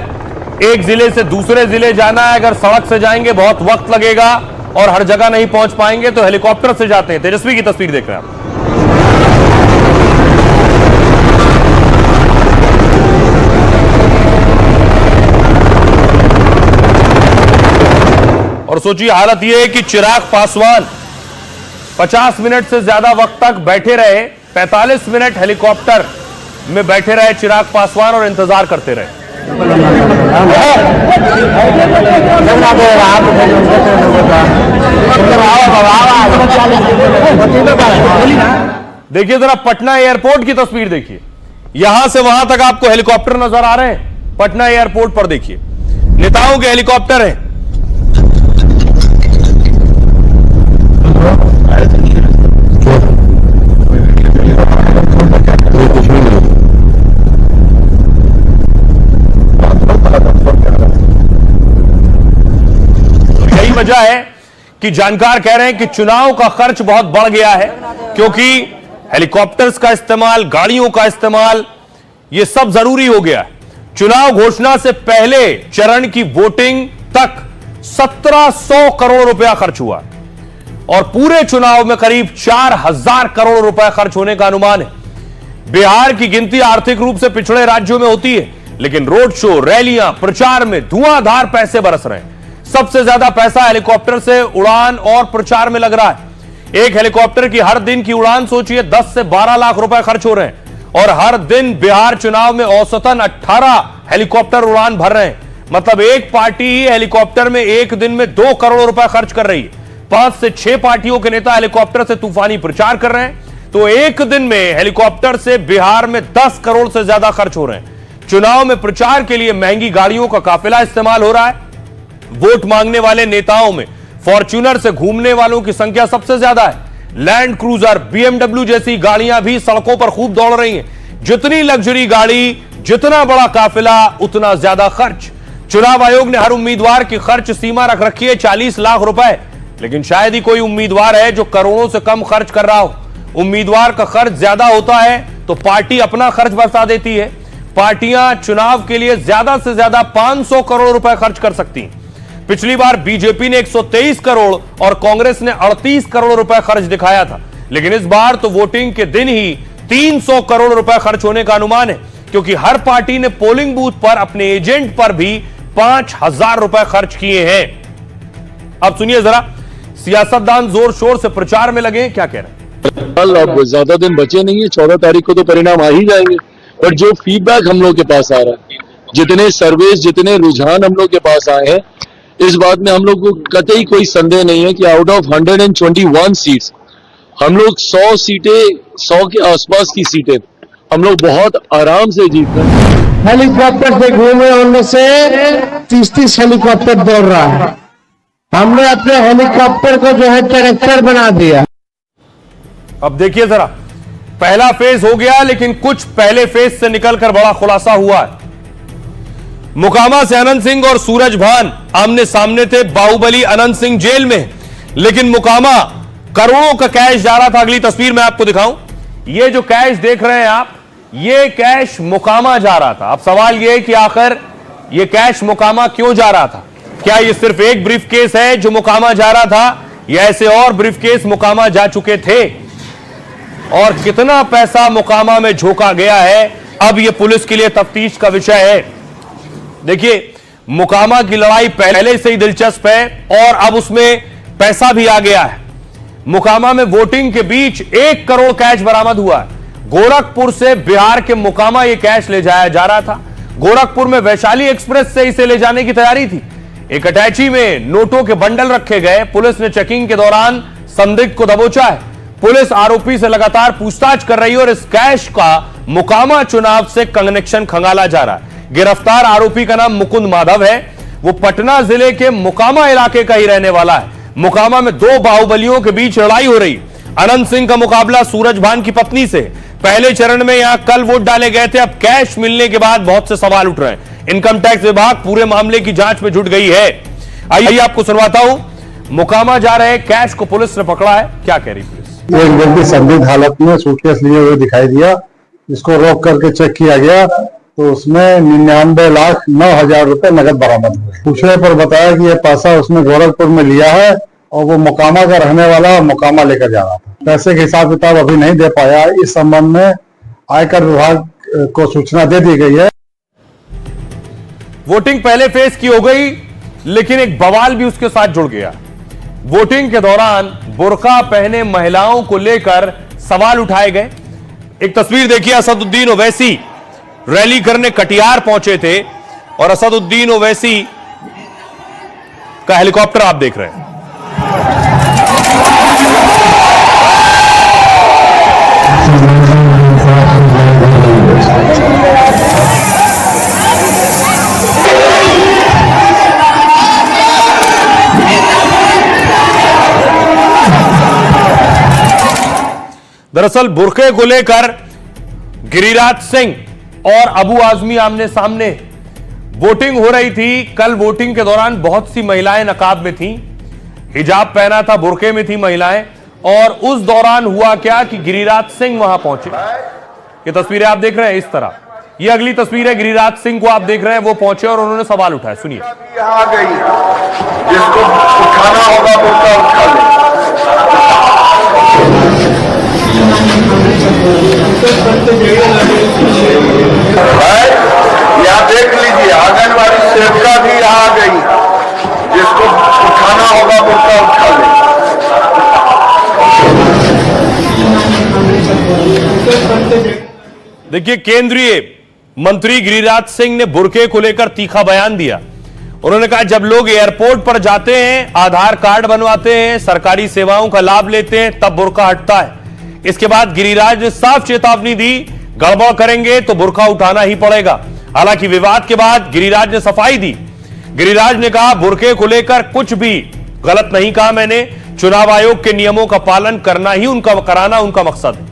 एक जिले से दूसरे जिले जाना है। अगर सड़क से जाएंगे बहुत वक्त लगेगा और हर जगह नहीं पहुंच पाएंगे, तो हेलीकॉप्टर से जाते हैं। तेजस्वी की तस्वीर देख रहे हैं आप। और सोचिए हालत यह है कि चिराग पासवान 50 मिनट से ज्यादा वक्त तक बैठे रहे, 45 मिनट हेलीकॉप्टर में बैठे रहे चिराग पासवान और इंतजार करते रहे। देखिए जरा पटना एयरपोर्ट की तस्वीर देखिए, यहां से वहां तक आपको हेलीकॉप्टर नजर आ रहे हैं। पटना एयरपोर्ट पर देखिए नेताओं के हेलीकॉप्टर हैं। यही वजह है कि जानकार कह रहे हैं कि चुनाव का खर्च बहुत बढ़ गया है, क्योंकि हेलीकॉप्टर्स का इस्तेमाल, गाड़ियों का इस्तेमाल, यह सब जरूरी हो गया है। चुनाव घोषणा से पहले चरण की वोटिंग तक 1700 करोड़ रुपया खर्च हुआ और पूरे चुनाव में करीब 4000 करोड़ रुपए खर्च होने का अनुमान है। बिहार की गिनती आर्थिक रूप से पिछड़े राज्यों में होती है, लेकिन रोड शो, रैलियां, प्रचार में धुआंधार पैसे बरस रहे हैं। सबसे ज्यादा पैसा हेलीकॉप्टर से उड़ान और प्रचार में लग रहा है। एक हेलीकॉप्टर की हर दिन की उड़ान सोचिए 10 से 12 लाख रुपए खर्च हो रहे हैं, और हर दिन बिहार चुनाव में औसतन 18 हेलीकॉप्टर उड़ान भर रहे हैं। मतलब एक पार्टी ही हेलीकॉप्टर में एक दिन में 2 करोड़ रुपए खर्च कर रही है। 5 से 6 पार्टियों के नेता हेलीकॉप्टर से तूफानी प्रचार कर रहे हैं, तो एक दिन में हेलीकॉप्टर से बिहार में 10 करोड़ से ज्यादा खर्च हो रहे हैं। चुनाव में प्रचार के लिए महंगी गाड़ियों का काफिला इस्तेमाल हो रहा है। वोट मांगने वाले नेताओं में फॉर्च्यूनर से घूमने वालों की संख्या सबसे ज्यादा है। लैंड क्रूजर, बीएमडब्ल्यू जैसी गाड़ियां भी सड़कों पर खूब दौड़ रही हैं। जितनी लग्जरी गाड़ी, जितना बड़ा काफिला, उतना ज्यादा खर्च। चुनाव आयोग ने हर उम्मीदवार की खर्च सीमा रख रखी है 40 लाख रुपए, लेकिन शायद ही कोई उम्मीदवार है जो करोड़ों से कम खर्च कर रहा हो। उम्मीदवार का खर्च ज्यादा होता है तो पार्टी अपना खर्च बता देती है। पार्टियां चुनाव के लिए ज्यादा से ज्यादा 500 करोड़ रुपए खर्च कर सकती हैं। पिछली बार बीजेपी ने 123 करोड़ और कांग्रेस ने 38 करोड़ रुपए खर्च दिखाया था, लेकिन इस बार तो वोटिंग के दिन ही 300 करोड़ रुपए खर्च होने का अनुमान है, क्योंकि हर पार्टी ने पोलिंग बूथ पर अपने एजेंट पर भी 5000 रुपए खर्च किए हैं। अब सुनिए जरा, सियासतदान जोर शोर से प्रचार में लगे, क्या कह रहे हैं। कल अब ज्यादा दिन बचे नहीं है, 14 तारीख को तो परिणाम आ ही जाएंगे, पर जो फीडबैक हम लोग के पास आ रहा है, जितने सर्वे, जितने रुझान हम लोग के पास आए हैं, इस बात में हम लोग को कतई कोई संदेह नहीं है कि आउट ऑफ 121 सीट्स हम लोग 100 सीटें, 100 के आसपास की सीटें हम लोग बहुत आराम से जीत रहे हैं। हेलीकॉप्टर से घूमे होने से 30 हेलीकॉप्टर दौड़ रहा है। हमने अपने हेलीकॉप्टर को जो है ट्रैक्टर बना दिया। अब देखिए जरा, पहला फेज हो गया, लेकिन कुछ पहले फेज से निकलकर बड़ा खुलासा हुआ है। मोकामा से अनंत सिंह और सूरज भान आमने सामने थे। बाहुबली अनंत सिंह जेल में, लेकिन मोकामा करोड़ों का कैश जा रहा था। अगली तस्वीर मैं आपको दिखाऊं, ये जो कैश देख रहे हैं आप, ये कैश मोकामा जा रहा था। अब सवाल ये है कि आखिर ये कैश मोकामा क्यों जा रहा था? क्या ये सिर्फ एक ब्रीफकेस है जो मोकामा जा रहा था, या ऐसे और ब्रीफकेस मोकामा जा चुके थे? और कितना पैसा मोकामा में झोंका गया है, अब यह पुलिस के लिए तफ्तीश का विषय है। देखिए, मोकामा की लड़ाई पहले से ही दिलचस्प है और अब उसमें पैसा भी आ गया है। मोकामा में वोटिंग के बीच 1 करोड़ कैश बरामद हुआ है। गोरखपुर से बिहार के मोकामा यह कैश ले जाया जा रहा था। गोरखपुर में वैशाली एक्सप्रेस से इसे ले जाने की तैयारी थी। एक अटैची में नोटों के बंडल रखे गए। पुलिस ने चेकिंग के दौरान संदिग्ध को दबोचा है। पुलिस आरोपी से लगातार पूछताछ कर रही है और इस कैश का मोकामा चुनाव से कनेक्शन खंगाला जा रहा है। गिरफ्तार आरोपी का नाम मुकुंद माधव है। वो पटना जिले के मोकामा इलाके का ही रहने वाला है। मोकामा में 2 बाहुबलियों के बीच लड़ाई हो रही। अनंत सिंह का मुकाबला सूरज भान की पत्नी से। पहले चरण में यहां कल वोट डाले गए थे। अब कैश मिलने के बाद बहुत से सवाल उठ रहे हैं। इनकम टैक्स विभाग पूरे मामले की जांच में जुट गई है। आइए आपको सुनवाता हूं मोकामा जा रहे कैश को पुलिस ने पकड़ा है। क्या कह रही पुलिस? एक व्यक्ति संदिग्ध हालत में सूटकेस लिए हुए दिखाई दिया, इसको रोक करके चेक किया गया तो उसमें 99,09,000 रुपए नगद बरामद हुए। पूछने पर बताया कि यह पैसा उसने गोरखपुर में लिया है और वो मोकामा का रहने वाला मोकामा लेकर जा रहा था। पैसे के हिसाब किताब अभी नहीं दे पाया। इस संबंध में आयकर विभाग को सूचना दे दी गई है। वोटिंग पहले फेज की हो गई, लेकिन एक बवाल भी उसके साथ जुड़ गया। वोटिंग के दौरान बुर्का पहने महिलाओं को लेकर सवाल उठाए गए। एक तस्वीर देखिए, असदुद्दीन ओवैसी रैली करने कटिहार पहुंचे थे और असदुद्दीन ओवैसी का हेलीकॉप्टर आप देख रहे हैं। दरअसल बुर्के को लेकर गिरिराज सिंह और अबू आजमी आमने सामने। वोटिंग हो रही थी। कल वोटिंग के दौरान बहुत सी महिलाएं नकाब में थीं, हिजाब पहना था, बुर्के में थी महिलाएं, और उस दौरान हुआ क्या कि गिरिराज सिंह वहां पहुंचे। ये तस्वीरें आप देख रहे हैं इस तरह। ये अगली तस्वीर है, गिरिराज सिंह को आप देख रहे हैं, वो पहुंचे और उन्होंने सवाल उठाया। सुनिए। यहाँ आ गई, जिसको उठाना होगा बुर्का उठा ले। यहाँ देख लीजिए, आंगनबाड़ी सेविका भी यहाँ आ गई, जिसको उठाना होगा बुर्का उठा ले। देखिए, केंद्रीय मंत्री गिरिराज सिंह ने बुर्के को लेकर तीखा बयान दिया। उन्होंने कहा जब लोग एयरपोर्ट पर जाते हैं, आधार कार्ड बनवाते हैं, सरकारी सेवाओं का लाभ लेते हैं, तब बुर्का हटता है। इसके बाद गिरिराज ने साफ चेतावनी दी, गड़बड़ करेंगे तो बुर्का उठाना ही पड़ेगा। हालांकि विवाद के बाद गिरिराज ने सफाई दी। गिरिराज ने कहा बुर्के को लेकर कुछ भी गलत नहीं कहा मैंने, चुनाव आयोग के नियमों का पालन कराना उनका मकसद है।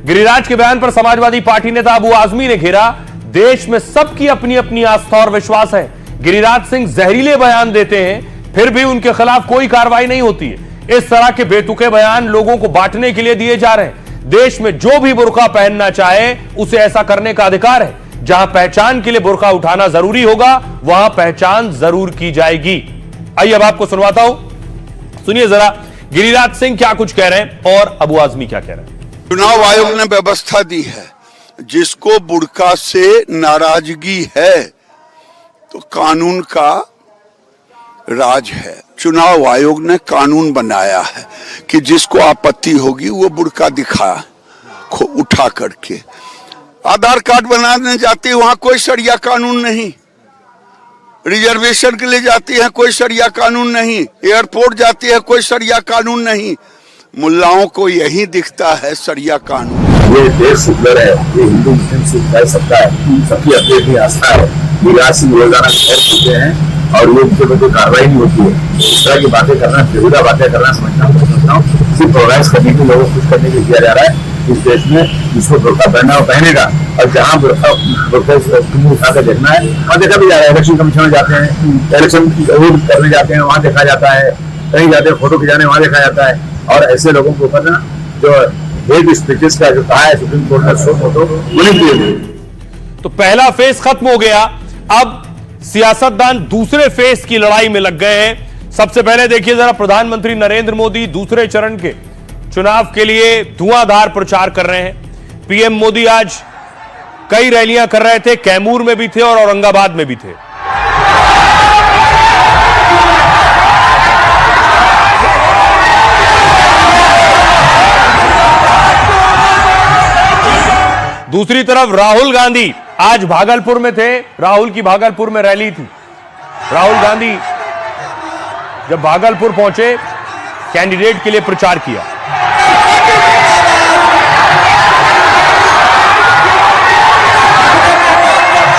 गिरिराज के बयान पर समाजवादी पार्टी नेता अबू आजमी ने घेरा, देश में सबकी अपनी अपनी आस्था और विश्वास है। गिरिराज सिंह जहरीले बयान देते हैं, फिर भी उनके खिलाफ कोई कार्रवाई नहीं होती है। इस तरह के बेतुके बयान लोगों को बांटने के लिए दिए जा रहे हैं। देश में जो भी बुर्का पहनना चाहे उसे ऐसा करने का अधिकार है। जहां पहचान के लिए बुर्का उठाना जरूरी होगा, वहां पहचान जरूर की जाएगी। आइए अब आपको सुनवाता हूं, सुनिए जरा गिरिराज सिंह क्या कुछ कह रहे हैं और अबू आजमी क्या कह रहे हैं। चुनाव आयोग ने व्यवस्था दी है, जिसको बुर्का से नाराजगी है तो कानून का राज है। चुनाव आयोग ने कानून बनाया है कि जिसको आपत्ति होगी वो बुर्का दिखा उठा करके। आधार कार्ड बनाने जाती है, वहां कोई शरिया कानून नहीं। रिजर्वेशन के लिए जाती है, कोई शरिया कानून नहीं। एयरपोर्ट जाती है, कोई शरिया कानून नहीं। मुल्लाओं को यही दिखता है शरिया कानून। ये देश सुंदर है, ये हिंदू मुस्लिम सिख भाई सबका है, सबकी अपनी अपनी आस्था है। गिरिराज सिंह रोजाना खैर करते हैं और ये उनके ऊपर कोई कार्रवाई नहीं होती है। इस तरह की बातें करना, बेहुदा बातें करना समझता हूँ सिर्फ ऑर्गेनाइज करने के, लोगों को खुश करने के लिए किया जा रहा है। इस देश में जिसको बुर्का पहनना वो पहनेगा, और जहाँ बुर्का उठा कर देखना है वहाँ देखा भी जा रहा है। इलेक्शन कमीशन में जाते हैं, इलेक्शन करने जाते हैं, वहाँ देखा जाता है। कहीं जाते हैं फोटो खिंचाने, वहाँ देखा जाता है। और ऐसे लोगों के ऊपर ना जो हेट स्पीचेस का जो कहा है सुप्रीम कोर्ट ने, सो फोटो नहीं। तो पहला फेज खत्म हो गया। अब सियासतदान दूसरे फेज की लड़ाई में लग गए हैं। सबसे पहले देखिए जरा, प्रधानमंत्री नरेंद्र मोदी दूसरे चरण के चुनाव के लिए धुआंधार प्रचार कर रहे हैं। पीएम मोदी आज कई रैलियां कर रहे थे, कैमूर में भी थे और औरंगाबाद में भी थे। दूसरी तरफ राहुल गांधी आज भागलपुर में थे। राहुल की भागलपुर में रैली थी। राहुल गांधी जब भागलपुर पहुंचे, कैंडिडेट के लिए प्रचार किया।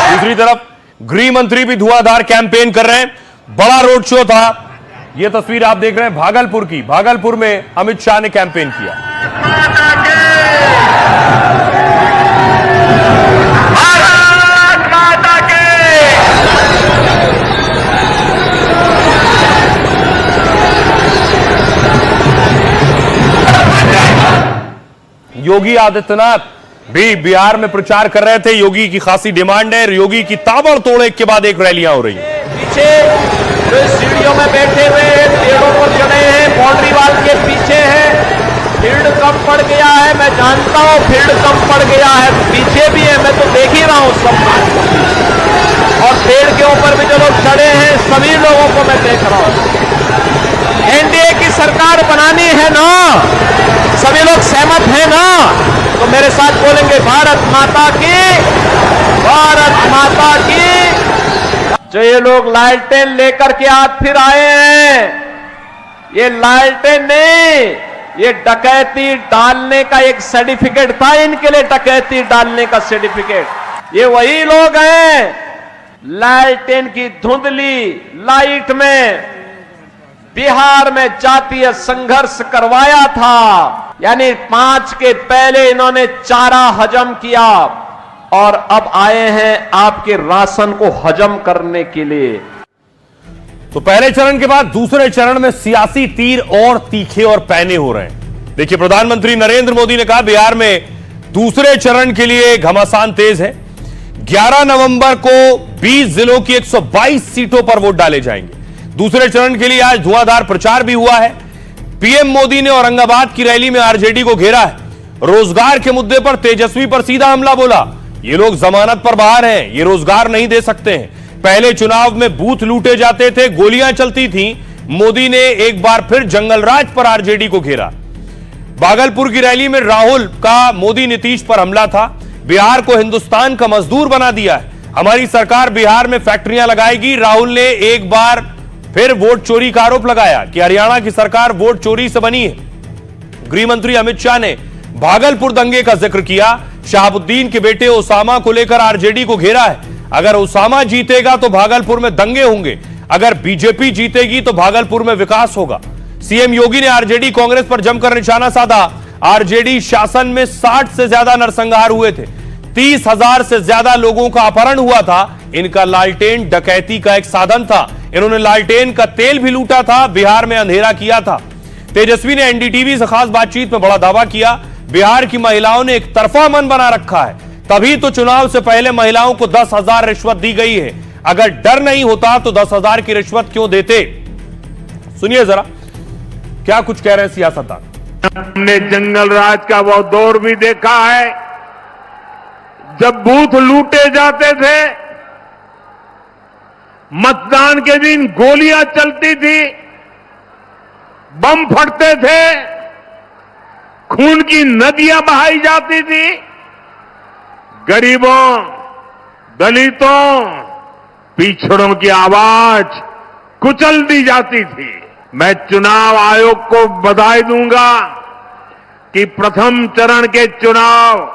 दूसरी तरफ गृह मंत्री भी धुआंधार कैंपेन कर रहे हैं। बड़ा रोड शो था। यह तस्वीर आप देख रहे हैं भागलपुर की। भागलपुर में अमित शाह ने कैंपेन किया। योगी आदित्यनाथ भी बिहार में प्रचार कर रहे थे। योगी की खासी डिमांड है, योगी की ताबड़तोड़ एक के बाद एक रैलियां हो रही हैं। पीछे जो सीढ़ियों में बैठे हुए हैं, पेड़ों पर चढ़े हैं, बाउंड्री वाल के पीछे है। फील्ड कम पड़ गया है, मैं जानता हूं फील्ड कम पड़ गया है, पीछे भी है, मैं तो देख ही रहा हूं सब बात। और पेड़ के ऊपर भी जो लोग चढ़े हैं, सभी लोगों को मैं देख रहा हूं। एनडीए की सरकार बनानी है ना, सभी लोग सहमत हैं ना, तो मेरे साथ बोलेंगे भारत माता की, भारत माता की। जो ये लोग लालटेन लेकर के आज फिर आए हैं, ये लालटेन नहीं, ये डकैती डालने का एक सर्टिफिकेट था इनके लिए, डकैती डालने का सर्टिफिकेट। ये वही लोग हैं लालटेन की धुंधली लाइट में बिहार में जातीय संघर्ष करवाया था, यानी 5 के पहले इन्होंने चारा हजम किया और अब आए हैं आपके राशन को हजम करने के लिए। तो पहले चरण के बाद दूसरे चरण में सियासी तीर और तीखे और पैने हो रहे हैं। देखिए, प्रधानमंत्री नरेंद्र मोदी ने कहा बिहार में दूसरे चरण के लिए घमासान तेज है। 11 नवंबर को 20 जिलों की 122 सीटों पर वोट डाले जाएंगे। दूसरे चरण के लिए आज धुआंधार प्रचार भी हुआ है। पीएम मोदी ने औरंगाबाद की रैली में आरजेडी को घेरा है। रोजगार के मुद्दे पर तेजस्वी पर सीधा हमला बोला। ये लोग जमानत पर बाहर हैं, ये रोजगार नहीं दे सकते हैं। पहले चुनाव में बूथ लूटे जाते थे, गोलियां चलती थीं। मोदी ने एक बार फिर जंगलराज पर आरजेडी को घेरा। भागलपुर की रैली में राहुल का मोदी नीतीश पर हमला था। बिहार को हिंदुस्तान का मजदूर बना दिया है, हमारी सरकार बिहार में फैक्ट्रियां लगाएगी। राहुल ने एक बार फिर वोट चोरी का आरोप लगाया कि हरियाणा की सरकार वोट चोरी से बनी है। गृह मंत्री अमित शाह ने भागलपुर दंगे का जिक्र किया। शहाबुद्दीन के बेटे ओसामा को लेकर आरजेडी को घेरा है। अगर ओसामा जीतेगा तो भागलपुर में दंगे होंगे, अगर बीजेपी जीतेगी तो भागलपुर में विकास होगा। सीएम योगी ने आरजेडी कांग्रेस पर जमकर निशाना साधा। आरजेडी शासन में 60 से ज्यादा नरसंहार हुए थे, 30,000 से ज्यादा लोगों का अपहरण हुआ था। इनका लालटेन डकैती का एक साधन था। इन्होंने लालटेन का तेल भी लूटा था, बिहार में अंधेरा किया था। तेजस्वी ने एनडीटीवी से खास बातचीत में बड़ा दावा किया। बिहार की महिलाओं ने एक तरफा मन बना रखा है, तभी तो चुनाव से पहले महिलाओं को 10,000 रिश्वत दी गई है। अगर डर नहीं होता तो 10,000 की रिश्वत क्यों देते? सुनिए जरा क्या कुछ कह रहे हैं सियासतदान। हमने जंगल राज का वो दौर भी देखा है जब बूथ लूटे जाते थे, मतदान के दिन गोलियां चलती थी, बम फटते थे, खून की नदियां बहाई जाती थी, गरीबों, दलितों, पिछड़ों की आवाज कुचल दी जाती थी। मैं चुनाव आयोग को बधाई दूंगा कि प्रथम चरण के चुनाव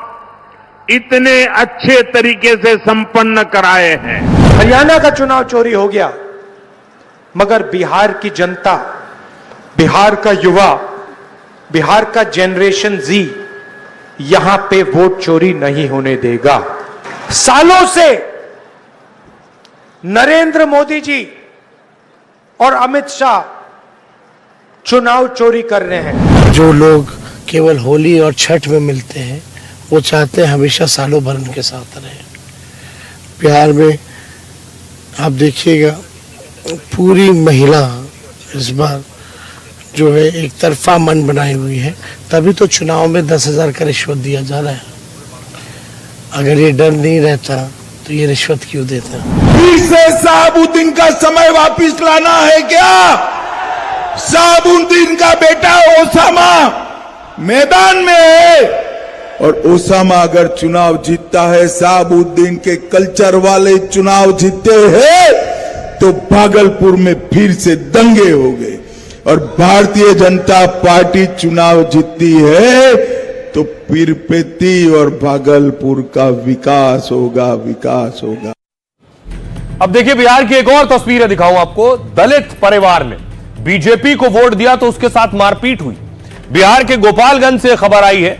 इतने अच्छे तरीके से संपन्न कराए हैं। हरियाणा का चुनाव चोरी हो गया, मगर बिहार की जनता, बिहार का युवा, बिहार का जनरेशन जी यहां पे वोट चोरी नहीं होने देगा। सालों से नरेंद्र मोदी जी और अमित शाह चुनाव चोरी कर रहे हैं। जो लोग केवल होली और छठ में मिलते हैं, वो चाहते हैं हमेशा सालों भर उनके साथ रहे। बिहार में आप देखिएगा पूरी महिला इस बार जो है एक तरफा मन बनाई हुई है, तभी तो चुनाव में 10,000 का रिश्वत दिया जा रहा है। अगर ये डर नहीं रहता तो ये रिश्वत क्यों देता? फिर से शहाबुद्दीन का समय वापिस लाना है क्या? शहाबुद्दीन का बेटा ओसामा मैदान में है, और ओसामा अगर चुनाव जीतता है, शहाबुद्दीन के कल्चर वाले चुनाव जीतते हैं, तो भागलपुर में फिर से दंगे हो गए। और भारतीय जनता पार्टी चुनाव जीतती है तो पीरपेती और भागलपुर का विकास होगा, विकास होगा। अब देखिए बिहार की एक और तस्वीर दिखाऊं आपको। दलित परिवार ने बीजेपी को वोट दिया तो उसके साथ मारपीट हुई। बिहार के गोपालगंज से खबर आई है।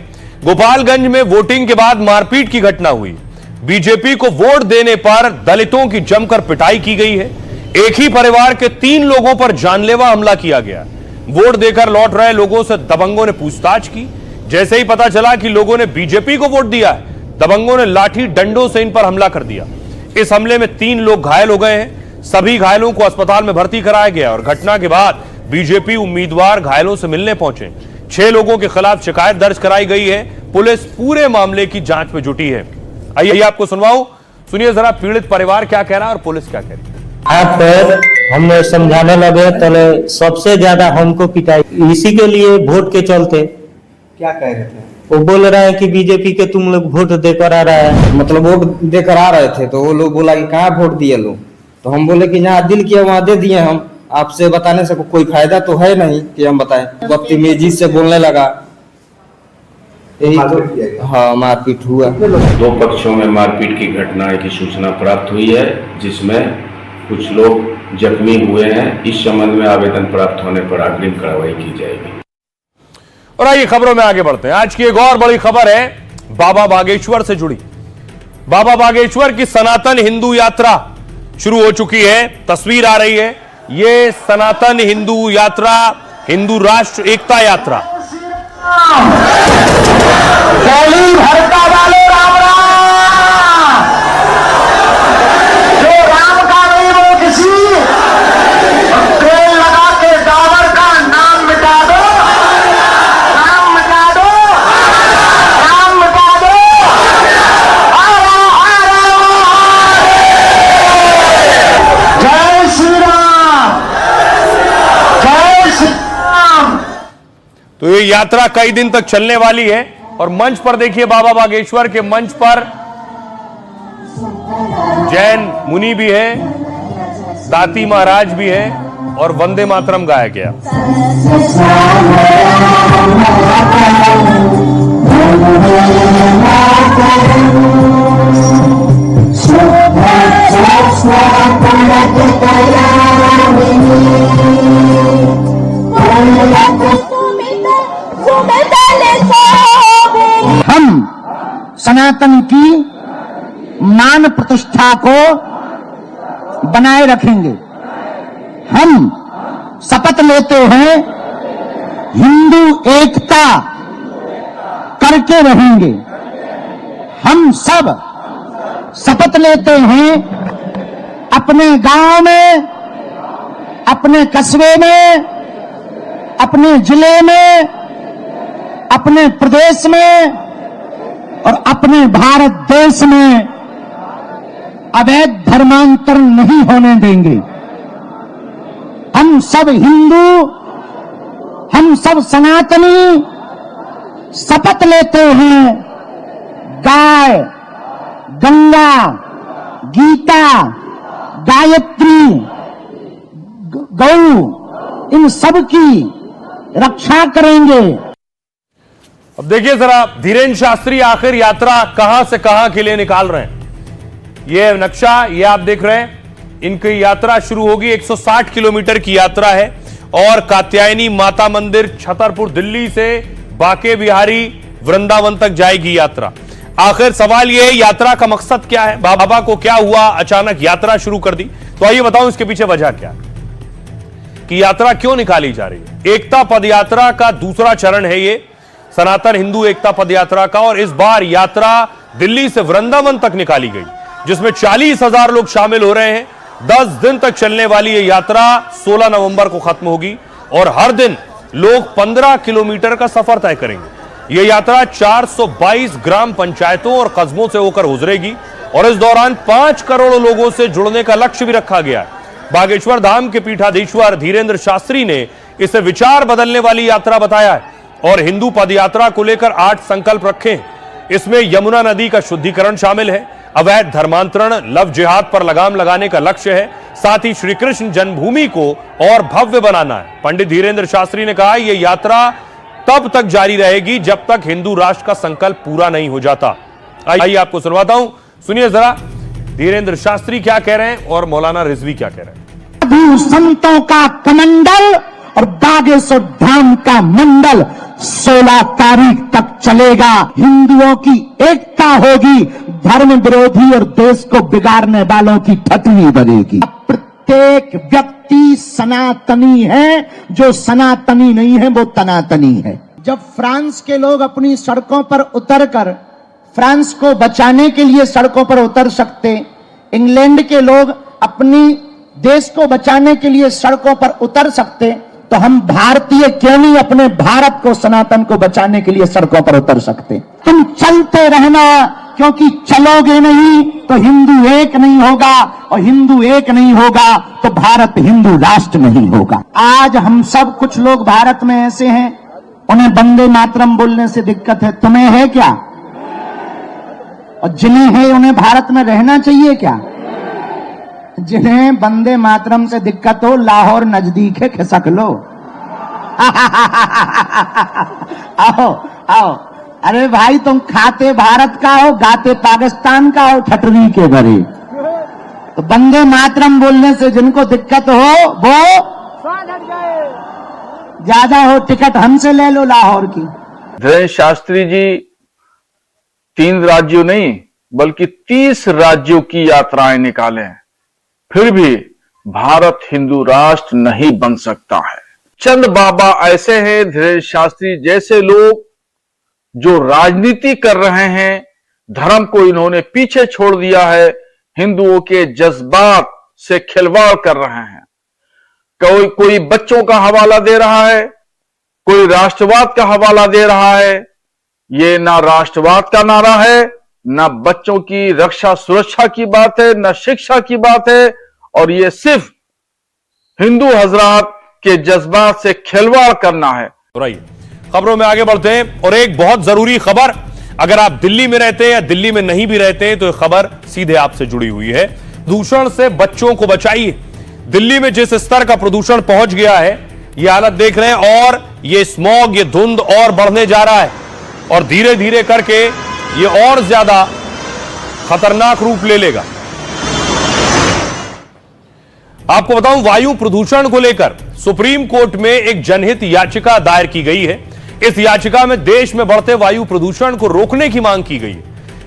गोपालगंज में वोटिंग के बाद मारपीट की घटना हुई। बीजेपी को वोट देने पर दलितों की जमकर पिटाई की गई है। एक ही परिवार के 3 लोगों पर जानलेवा हमला किया गया। वोट देकर लौट रहे लोगों से दबंगों ने पूछताछ की। जैसे ही पता चला कि लोगों ने बीजेपी को वोट दिया है, दबंगों ने लाठी डंडों से इन पर हमला कर दिया। इस हमले में 3 लोग घायल हो गए हैं। सभी घायलों को अस्पताल में भर्ती कराया गया और घटना के बाद बीजेपी उम्मीदवार घायलों से मिलने पहुंचे। 6 लोगों के खिलाफ शिकायत दर्ज कराई गई है। पुलिस पूरे मामले की जांच में जुटी है। आइए आपको सुनवाऊं, सुनिए जरा पीड़ित परिवार क्या कह रहा है और पुलिस क्या कह रही है। यहाँ पर हम समझाने लगे तो सबसे ज्यादा हमको पिटाई इसी के लिए वोट के चलते। क्या कह रहे थे? वो बोल रहा है कि बीजेपी के तुम लोग वोट देकर आ रहा है। मतलब वोट देकर आ रहे थे तो वो लोग बोला कि कहाँ वोट दिए लोग, तो हम बोले कि जहाँ दिल किया वहाँ दे दिए। हम आपसे बताने से कोई फायदा तो है नहीं कि हम बताएं। बदतमीजी से बोलने लगा, यही तो। हाँ, मारपीट हुआ। 2 पक्षों में मारपीट की घटना की सूचना प्राप्त हुई है, जिसमें कुछ लोग जख्मी हुए हैं। इस संबंध में आवेदन प्राप्त होने पर अग्रिम कार्रवाई की जाएगी। और आइए खबरों में आगे बढ़ते हैं। आज की एक और बड़ी खबर है बाबा बागेश्वर से जुड़ी। बाबा बागेश्वर की सनातन हिंदू यात्रा शुरू हो चुकी है। तस्वीर आ रही है, ये सनातन हिंदू यात्रा, हिंदू राष्ट्र एकता यात्रा। भरता वाले राम राम, जो राम का नहीं वो किसी ट्रेन लगा के डावर का नाम मिटा दो, नाम मिटा दो, नाम मिटा दो। जय श्री राम, जय श्री राम। तो ये यात्रा कई दिन तक चलने वाली है और मंच पर देखिए, बाबा बागेश्वर के मंच पर जैन मुनि भी है, दाती महाराज भी है और वंदे मातरम गाया गया। हम सनातन की मान प्रतिष्ठा को बनाए रखेंगे। हम शपथ लेते हैं हिंदू एकता करके रहेंगे। हम सब शपथ लेते हैं अपने गांव में, अपने कस्बे में, अपने जिले में, अपने प्रदेश में और अपने भारत देश में अवैध धर्मांतरण नहीं होने देंगे। हम सब हिंदू, हम सब सनातनी शपथ लेते हैं गाय, गंगा, गीता, गायत्री, गौ, इन सब की रक्षा करेंगे। अब देखिए जरा धीरेन्द्र शास्त्री आखिर यात्रा कहां से कहां के लिए निकाल रहे हैं। ये नक्शा ये आप देख रहे हैं, इनकी यात्रा शुरू होगी। 160 किलोमीटर की यात्रा है और कात्यायनी माता मंदिर छतरपुर दिल्ली से बाके बिहारी वृंदावन तक जाएगी यात्रा। आखिर सवाल यह है, यात्रा का मकसद क्या है? बाबा को क्या हुआ, अचानक यात्रा शुरू कर दी? तो आइए बताऊं इसके पीछे वजह क्या है कि यात्रा क्यों निकाली जा रही है। एकता पदयात्रा का दूसरा चरण है ये, सनातन हिंदू एकता पदयात्रा का, और इस बार यात्रा दिल्ली से वृंदावन तक निकाली गई, जिसमें 40,000 लोग शामिल हो रहे हैं। 10 दिन तक चलने वाली ये यात्रा 16 नवंबर को खत्म होगी और हर दिन लोग 15 किलोमीटर का सफर तय करेंगे। यह यात्रा 422 ग्राम पंचायतों और कस्बों से होकर गुजरेगी और इस दौरान 5 करोड़ लोगों से जुड़ने का लक्ष्य भी रखा गया है। बागेश्वर धाम के पीठाधीश्वर धीरेन्द्र शास्त्री ने इसे विचार बदलने वाली यात्रा बताया है और हिंदू पदयात्रा को लेकर 8 संकल्प रखे हैं। इसमें यमुना नदी का शुद्धिकरण शामिल है, अवैध धर्मांतरण, लव जिहाद पर लगाम लगाने का लक्ष्य है, साथ ही श्री कृष्ण जन्मभूमि को और भव्य बनाना है। पंडित धीरेन्द्र शास्त्री ने कहा, यह यात्रा तब तक जारी रहेगी जब तक हिंदू राष्ट्र का संकल्प पूरा नहीं हो जाता। आइए आपको सुनवाता हूं, सुनिए जरा धीरेन्द्र शास्त्री क्या कह रहे हैं और मौलाना रिजवी क्या कह रहे हैं। संतों का कमंडल और बागेश्वर धाम का मंडल 16 तारीख तक चलेगा। हिंदुओं की एकता होगी, धर्म विरोधी और देश को बिगाड़ने वालों की ठटनी बनेगी। प्रत्येक व्यक्ति सनातनी है, जो सनातनी नहीं है वो तनातनी है। जब फ्रांस के लोग अपनी सड़कों पर उतरकर फ्रांस को बचाने के लिए सड़कों पर उतर सकते, इंग्लैंड के लोग अपनी देश को बचाने के लिए सड़कों पर उतर सकते, तो हम भारतीय क्यों नहीं अपने भारत को, सनातन को बचाने के लिए सड़कों पर उतर सकते। तुम चलते रहना, क्योंकि चलोगे नहीं तो हिंदू एक नहीं होगा, और हिंदू एक नहीं होगा तो भारत हिंदू राष्ट्र नहीं होगा। आज हम सब कुछ लोग भारत में ऐसे हैं, उन्हें वंदे मातरम बोलने से दिक्कत है, तुम्हें है क्या? और जिन्हें है उन्हें भारत में रहना चाहिए क्या? जिन्हें वंदे मातरम से दिक्कत हो, लाहौर नजदीक है, खिसक लो। आओ आओ, अरे भाई तुम खाते भारत का हो, गाते पाकिस्तान का हो, ठटरी के भरे। तो वंदे मातरम बोलने से जिनको दिक्कत हो वो ज्यादा हो, टिकट हमसे ले लो लाहौर की। धीरेन्द्र शास्त्री जी 3 राज्यों नहीं बल्कि 30 राज्यों की यात्राएं निकाले, फिर भी भारत हिंदू राष्ट्र नहीं बन सकता है। चंद बाबा ऐसे हैं, धीरेन्द्र शास्त्री जैसे लोग जो राजनीति कर रहे हैं, धर्म को इन्होंने पीछे छोड़ दिया है, हिंदुओं के जज्बात से खिलवाड़ कर रहे हैं। कोई बच्चों का हवाला दे रहा है, कोई राष्ट्रवाद का हवाला दे रहा है। ये ना राष्ट्रवाद का नारा है, ना बच्चों की रक्षा सुरक्षा की बात है, ना शिक्षा की बात है, और ये सिर्फ हिंदू हजरात के जज्बात से खिलवाड़ करना है। खबरों में आगे बढ़ते हैं, और एक बहुत जरूरी खबर, अगर आप दिल्ली में रहते हैं या दिल्ली में नहीं भी रहते हैं तो यह खबर सीधे आपसे जुड़ी हुई है। प्रदूषण से बच्चों को बचाइए। दिल्ली में जिस स्तर का प्रदूषण पहुंच गया है, यह हालत देख रहे हैं, और ये स्मॉग, ये धुंध और बढ़ने जा रहा है, और धीरे धीरे करके ये और ज्यादा खतरनाक रूप ले लेगा। आपको बताऊं, वायु प्रदूषण को लेकर सुप्रीम कोर्ट में एक जनहित याचिका दायर की गई है। इस याचिका में देश में बढ़ते वायु प्रदूषण को रोकने की मांग की गई है।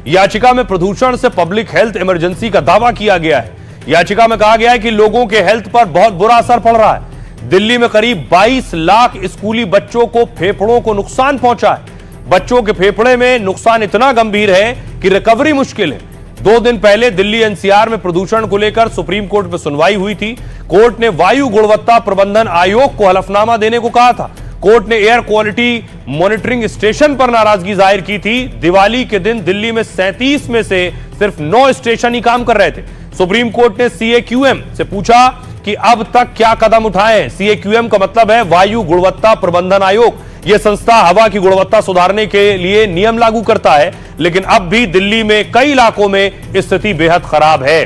याचिका में प्रदूषण से पब्लिक हेल्थ इमरजेंसी का दावा किया गया है। याचिका में कहा गया है कि लोगों के हेल्थ पर बहुत बुरा असर पड़ रहा है। दिल्ली में करीब 22 लाख स्कूली बच्चों को फेफड़ों को नुकसान पहुंचा है। बच्चों के फेफड़े में नुकसान इतना गंभीर है कि रिकवरी मुश्किल है। 2 दिन पहले दिल्ली एनसीआर में प्रदूषण को लेकर सुप्रीम कोर्ट में सुनवाई हुई थी। कोर्ट ने वायु गुणवत्ता प्रबंधन आयोग को हलफनामा देने को कहा था। कोर्ट ने एयर क्वालिटी मॉनिटरिंग स्टेशन पर नाराजगी जाहिर की थी। दिवाली के दिन दिल्ली में 37 में से सिर्फ 9 स्टेशन ही काम कर रहे थे। सुप्रीम कोर्ट ने CAQM से पूछा कि अब तक क्या कदम उठाए हैं। CAQM का मतलब है वायु गुणवत्ता प्रबंधन आयोग। यह संस्था हवा की गुणवत्ता सुधारने के लिए नियम लागू करता है, लेकिन अब भी दिल्ली में कई इलाकों में स्थिति बेहद खराब है।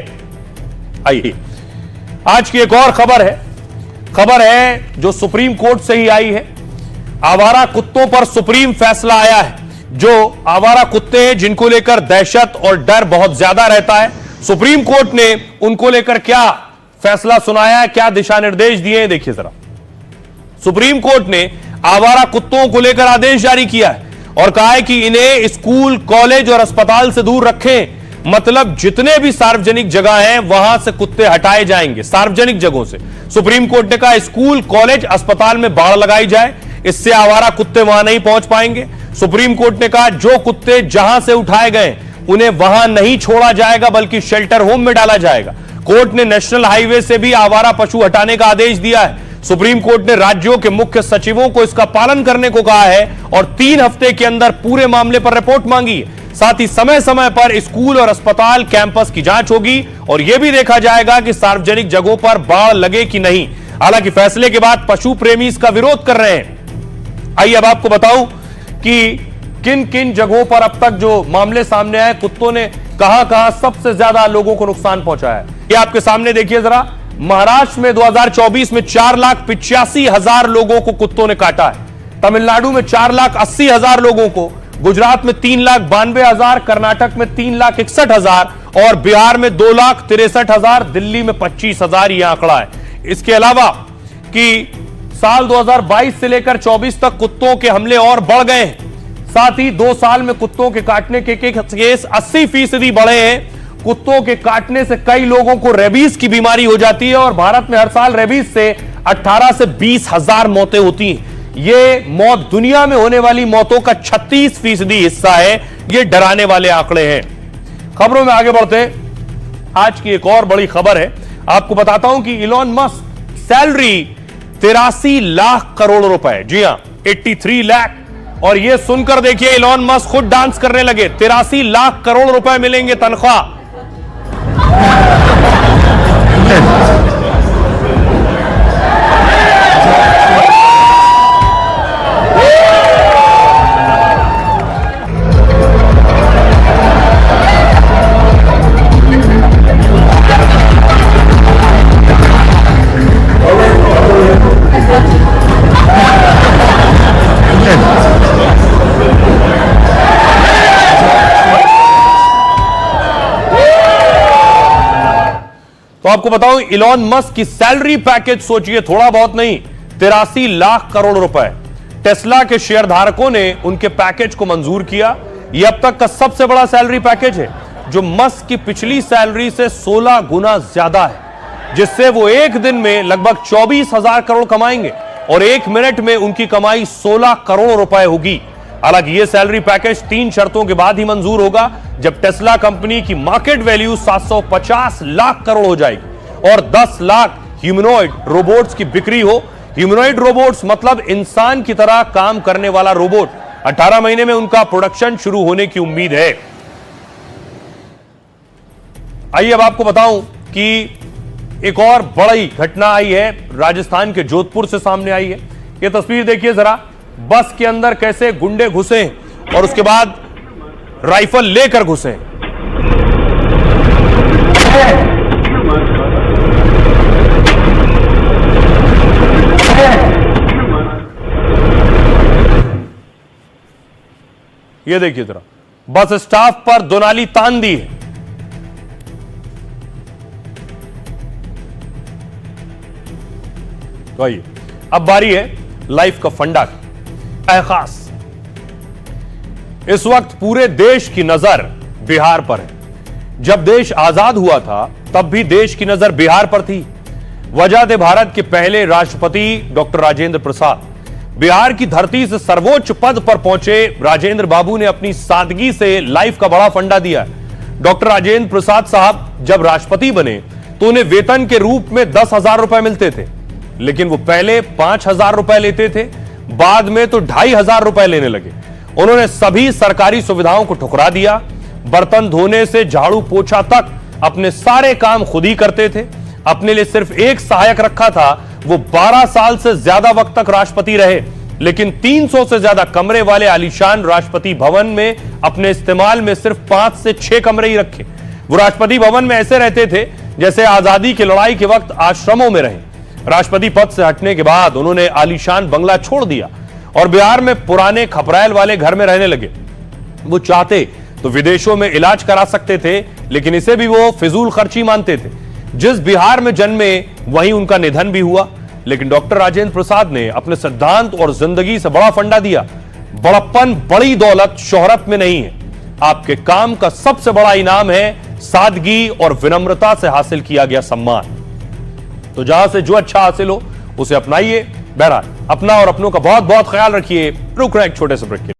आइए आज की एक और खबर है जो सुप्रीम कोर्ट से ही आई है। आवारा कुत्तों पर सुप्रीम फैसला आया है। जो आवारा कुत्ते हैं जिनको लेकर दहशत और डर बहुत ज्यादा रहता है, सुप्रीम कोर्ट ने उनको लेकर क्या फैसला सुनाया है, क्या दिशा निर्देश दिए हैं, देखिए जरा। सुप्रीम कोर्ट ने आवारा कुत्तों को लेकर आदेश जारी किया है और कहा है कि इन्हें स्कूल, कॉलेज और अस्पताल से दूर रखें। मतलब जितने भी सार्वजनिक जगह हैं वहां से कुत्ते हटाए जाएंगे, सार्वजनिक जगहों से। सुप्रीम कोर्ट ने कहा स्कूल, कॉलेज, अस्पताल में बाड़ लगाई जाए, इससे आवारा कुत्ते वहां नहीं पहुंच पाएंगे। सुप्रीम कोर्ट ने कहा जो कुत्ते जहां से उठाए गए उन्हें वहां नहीं छोड़ा जाएगा बल्कि शेल्टर होम में डाला जाएगा। कोर्ट ने नेशनल हाईवे से भी आवारा पशु हटाने का आदेश दिया है। सुप्रीम कोर्ट ने राज्यों के मुख्य सचिवों को इसका पालन करने को कहा है और 3 हफ्ते के अंदर पूरे मामले पर रिपोर्ट मांगी है। साथ ही समय समय पर स्कूल और अस्पताल, कैंपस की जांच होगी और यह भी देखा जाएगा कि सार्वजनिक जगहों पर बाड़ लगे कि नहीं। हालांकि फैसले के बाद पशु प्रेमी इसका विरोध कर रहे हैं। आइए अब आपको बताऊं कि किन किन जगहों पर अब तक जो मामले सामने आए, कुत्तों ने कहां सबसे ज्यादा लोगों को नुकसान पहुंचाया है। ये आपके सामने देखिए जरा। महाराष्ट्र में 2024 में 4,85,000 लोगों को कुत्तों ने काटा है। तमिलनाडु में 4,80,000 लोगों को, गुजरात में 3,92,000, कर्नाटक में 3,61,000 और बिहार में 2,63,000, दिल्ली में 25,000 यह आंकड़ा है। इसके अलावा कि साल 2022 से लेकर 24 तक कुत्तों के हमले और बढ़ गए हैं। साथ ही 2 साल में कुत्तों के काटने के केस 80% बढ़े हैं। कुत्तों के काटने से कई लोगों को रेबीज की बीमारी हो जाती है और भारत में हर साल रेबीज से 18 से 20 हजार मौतें होती हैं। ये मौत दुनिया में होने वाली मौतों का 36% हिस्सा है। ये डराने वाले आंकड़े हैं। खबरों में आगे बढ़ते हैं। आज की एक और बड़ी खबर है, आपको बताता हूं कि Elon Musk salary 83 lakh crore रुपए, जी हां 83 लाख। और यह सुनकर देखिए इलॉन मस्क खुद डांस करने लगे। 83 लाख करोड़ रुपए मिलेंगे तनख्वाह। तो आपको बताऊं इलॉन मस्क की सैलरी पैकेज सोचिए, थोड़ा बहुत नहीं, 83 लाख करोड़ रुपए। टेस्ला के शेयर धारकों ने उनके पैकेज को मंजूर किया। यह अब तक का सबसे बड़ा सैलरी पैकेज है, जो मस्क की पिछली सैलरी से 16 गुना ज्यादा है, जिससे वो एक दिन में लगभग 24,000 करोड़ कमाएंगे और एक मिनट में उनकी कमाई 16 करोड़ रुपए होगी। हालांकि यह सैलरी पैकेज 3 शर्तों के बाद ही मंजूर होगा, जब टेस्ला कंपनी की मार्केट वैल्यू 750 लाख करोड़ हो जाएगी और 10 लाख ह्यूमनॉइड रोबोट्स की बिक्री हो। ह्यूमनॉइड रोबोट्स मतलब इंसान की तरह काम करने वाला रोबोट। 18 महीने में उनका प्रोडक्शन शुरू होने की उम्मीद है। आइए अब आपको बताऊं कि एक और बड़ी घटना आई है, राजस्थान के जोधपुर से सामने आई है। यह तस्वीर देखिए जरा, बस के अंदर कैसे गुंडे घुसे और उसके बाद राइफल लेकर घुसे। ये देखिए जरा, बस स्टाफ पर दोनाली तान दी है। तो आइए अब बारी है लाइफ का फंडा की। खास इस वक्त पूरे देश की नजर बिहार पर है। जब देश आजाद हुआ था तब भी देश की नजर बिहार पर थी। वजह थे भारत के पहले राष्ट्रपति डॉक्टर राजेंद्र प्रसाद। बिहार की धरती से सर्वोच्च पद पर पहुंचे राजेंद्र बाबू ने अपनी सादगी से लाइफ का बड़ा फंडा दिया। डॉक्टर राजेंद्र प्रसाद साहब जब राष्ट्रपति बने तो उन्हें वेतन के रूप में 10,000 रुपए मिलते थे, लेकिन वो पहले 5,000 रुपए लेते थे, बाद में तो 2,500 रुपए लेने लगे। उन्होंने सभी सरकारी सुविधाओं को ठुकरा दिया। बर्तन धोने से झाड़ू पोछा तक अपने सारे काम खुद ही करते थे। अपने लिए सिर्फ एक सहायक रखा था। वो 12 साल से ज्यादा वक्त तक राष्ट्रपति रहे, लेकिन 300 से ज्यादा कमरे वाले आलीशान राष्ट्रपति भवन में अपने इस्तेमाल में सिर्फ 5 से 6 कमरे ही रखे। वो राष्ट्रपति भवन में ऐसे रहते थे जैसे आजादी की लड़ाई के वक्त आश्रमों में रहे। राष्ट्रपति पद से हटने के बाद उन्होंने आलीशान बंगला छोड़ दिया और बिहार में पुराने खपरैल वाले घर में रहने लगे। वो चाहते तो विदेशों में इलाज करा सकते थे, लेकिन इसे भी वो फिजूल खर्ची मानते थे। जिस बिहार में जन्मे वहीं उनका निधन भी हुआ। लेकिन डॉक्टर राजेंद्र प्रसाद ने अपने सिद्धांत और जिंदगी से बड़ा फंडा दिया। बड़प्पन बड़ी दौलत शोहरत में नहीं है। आपके काम का सबसे बड़ा इनाम है सादगी और विनम्रता से हासिल किया गया सम्मान। तो जहां से जो अच्छा हासिल हो उसे अपनाइए। बहरहाल अपना और अपनों का बहुत बहुत ख्याल रखिए। रुक रहे एक छोटे से ब्रेक के लिए।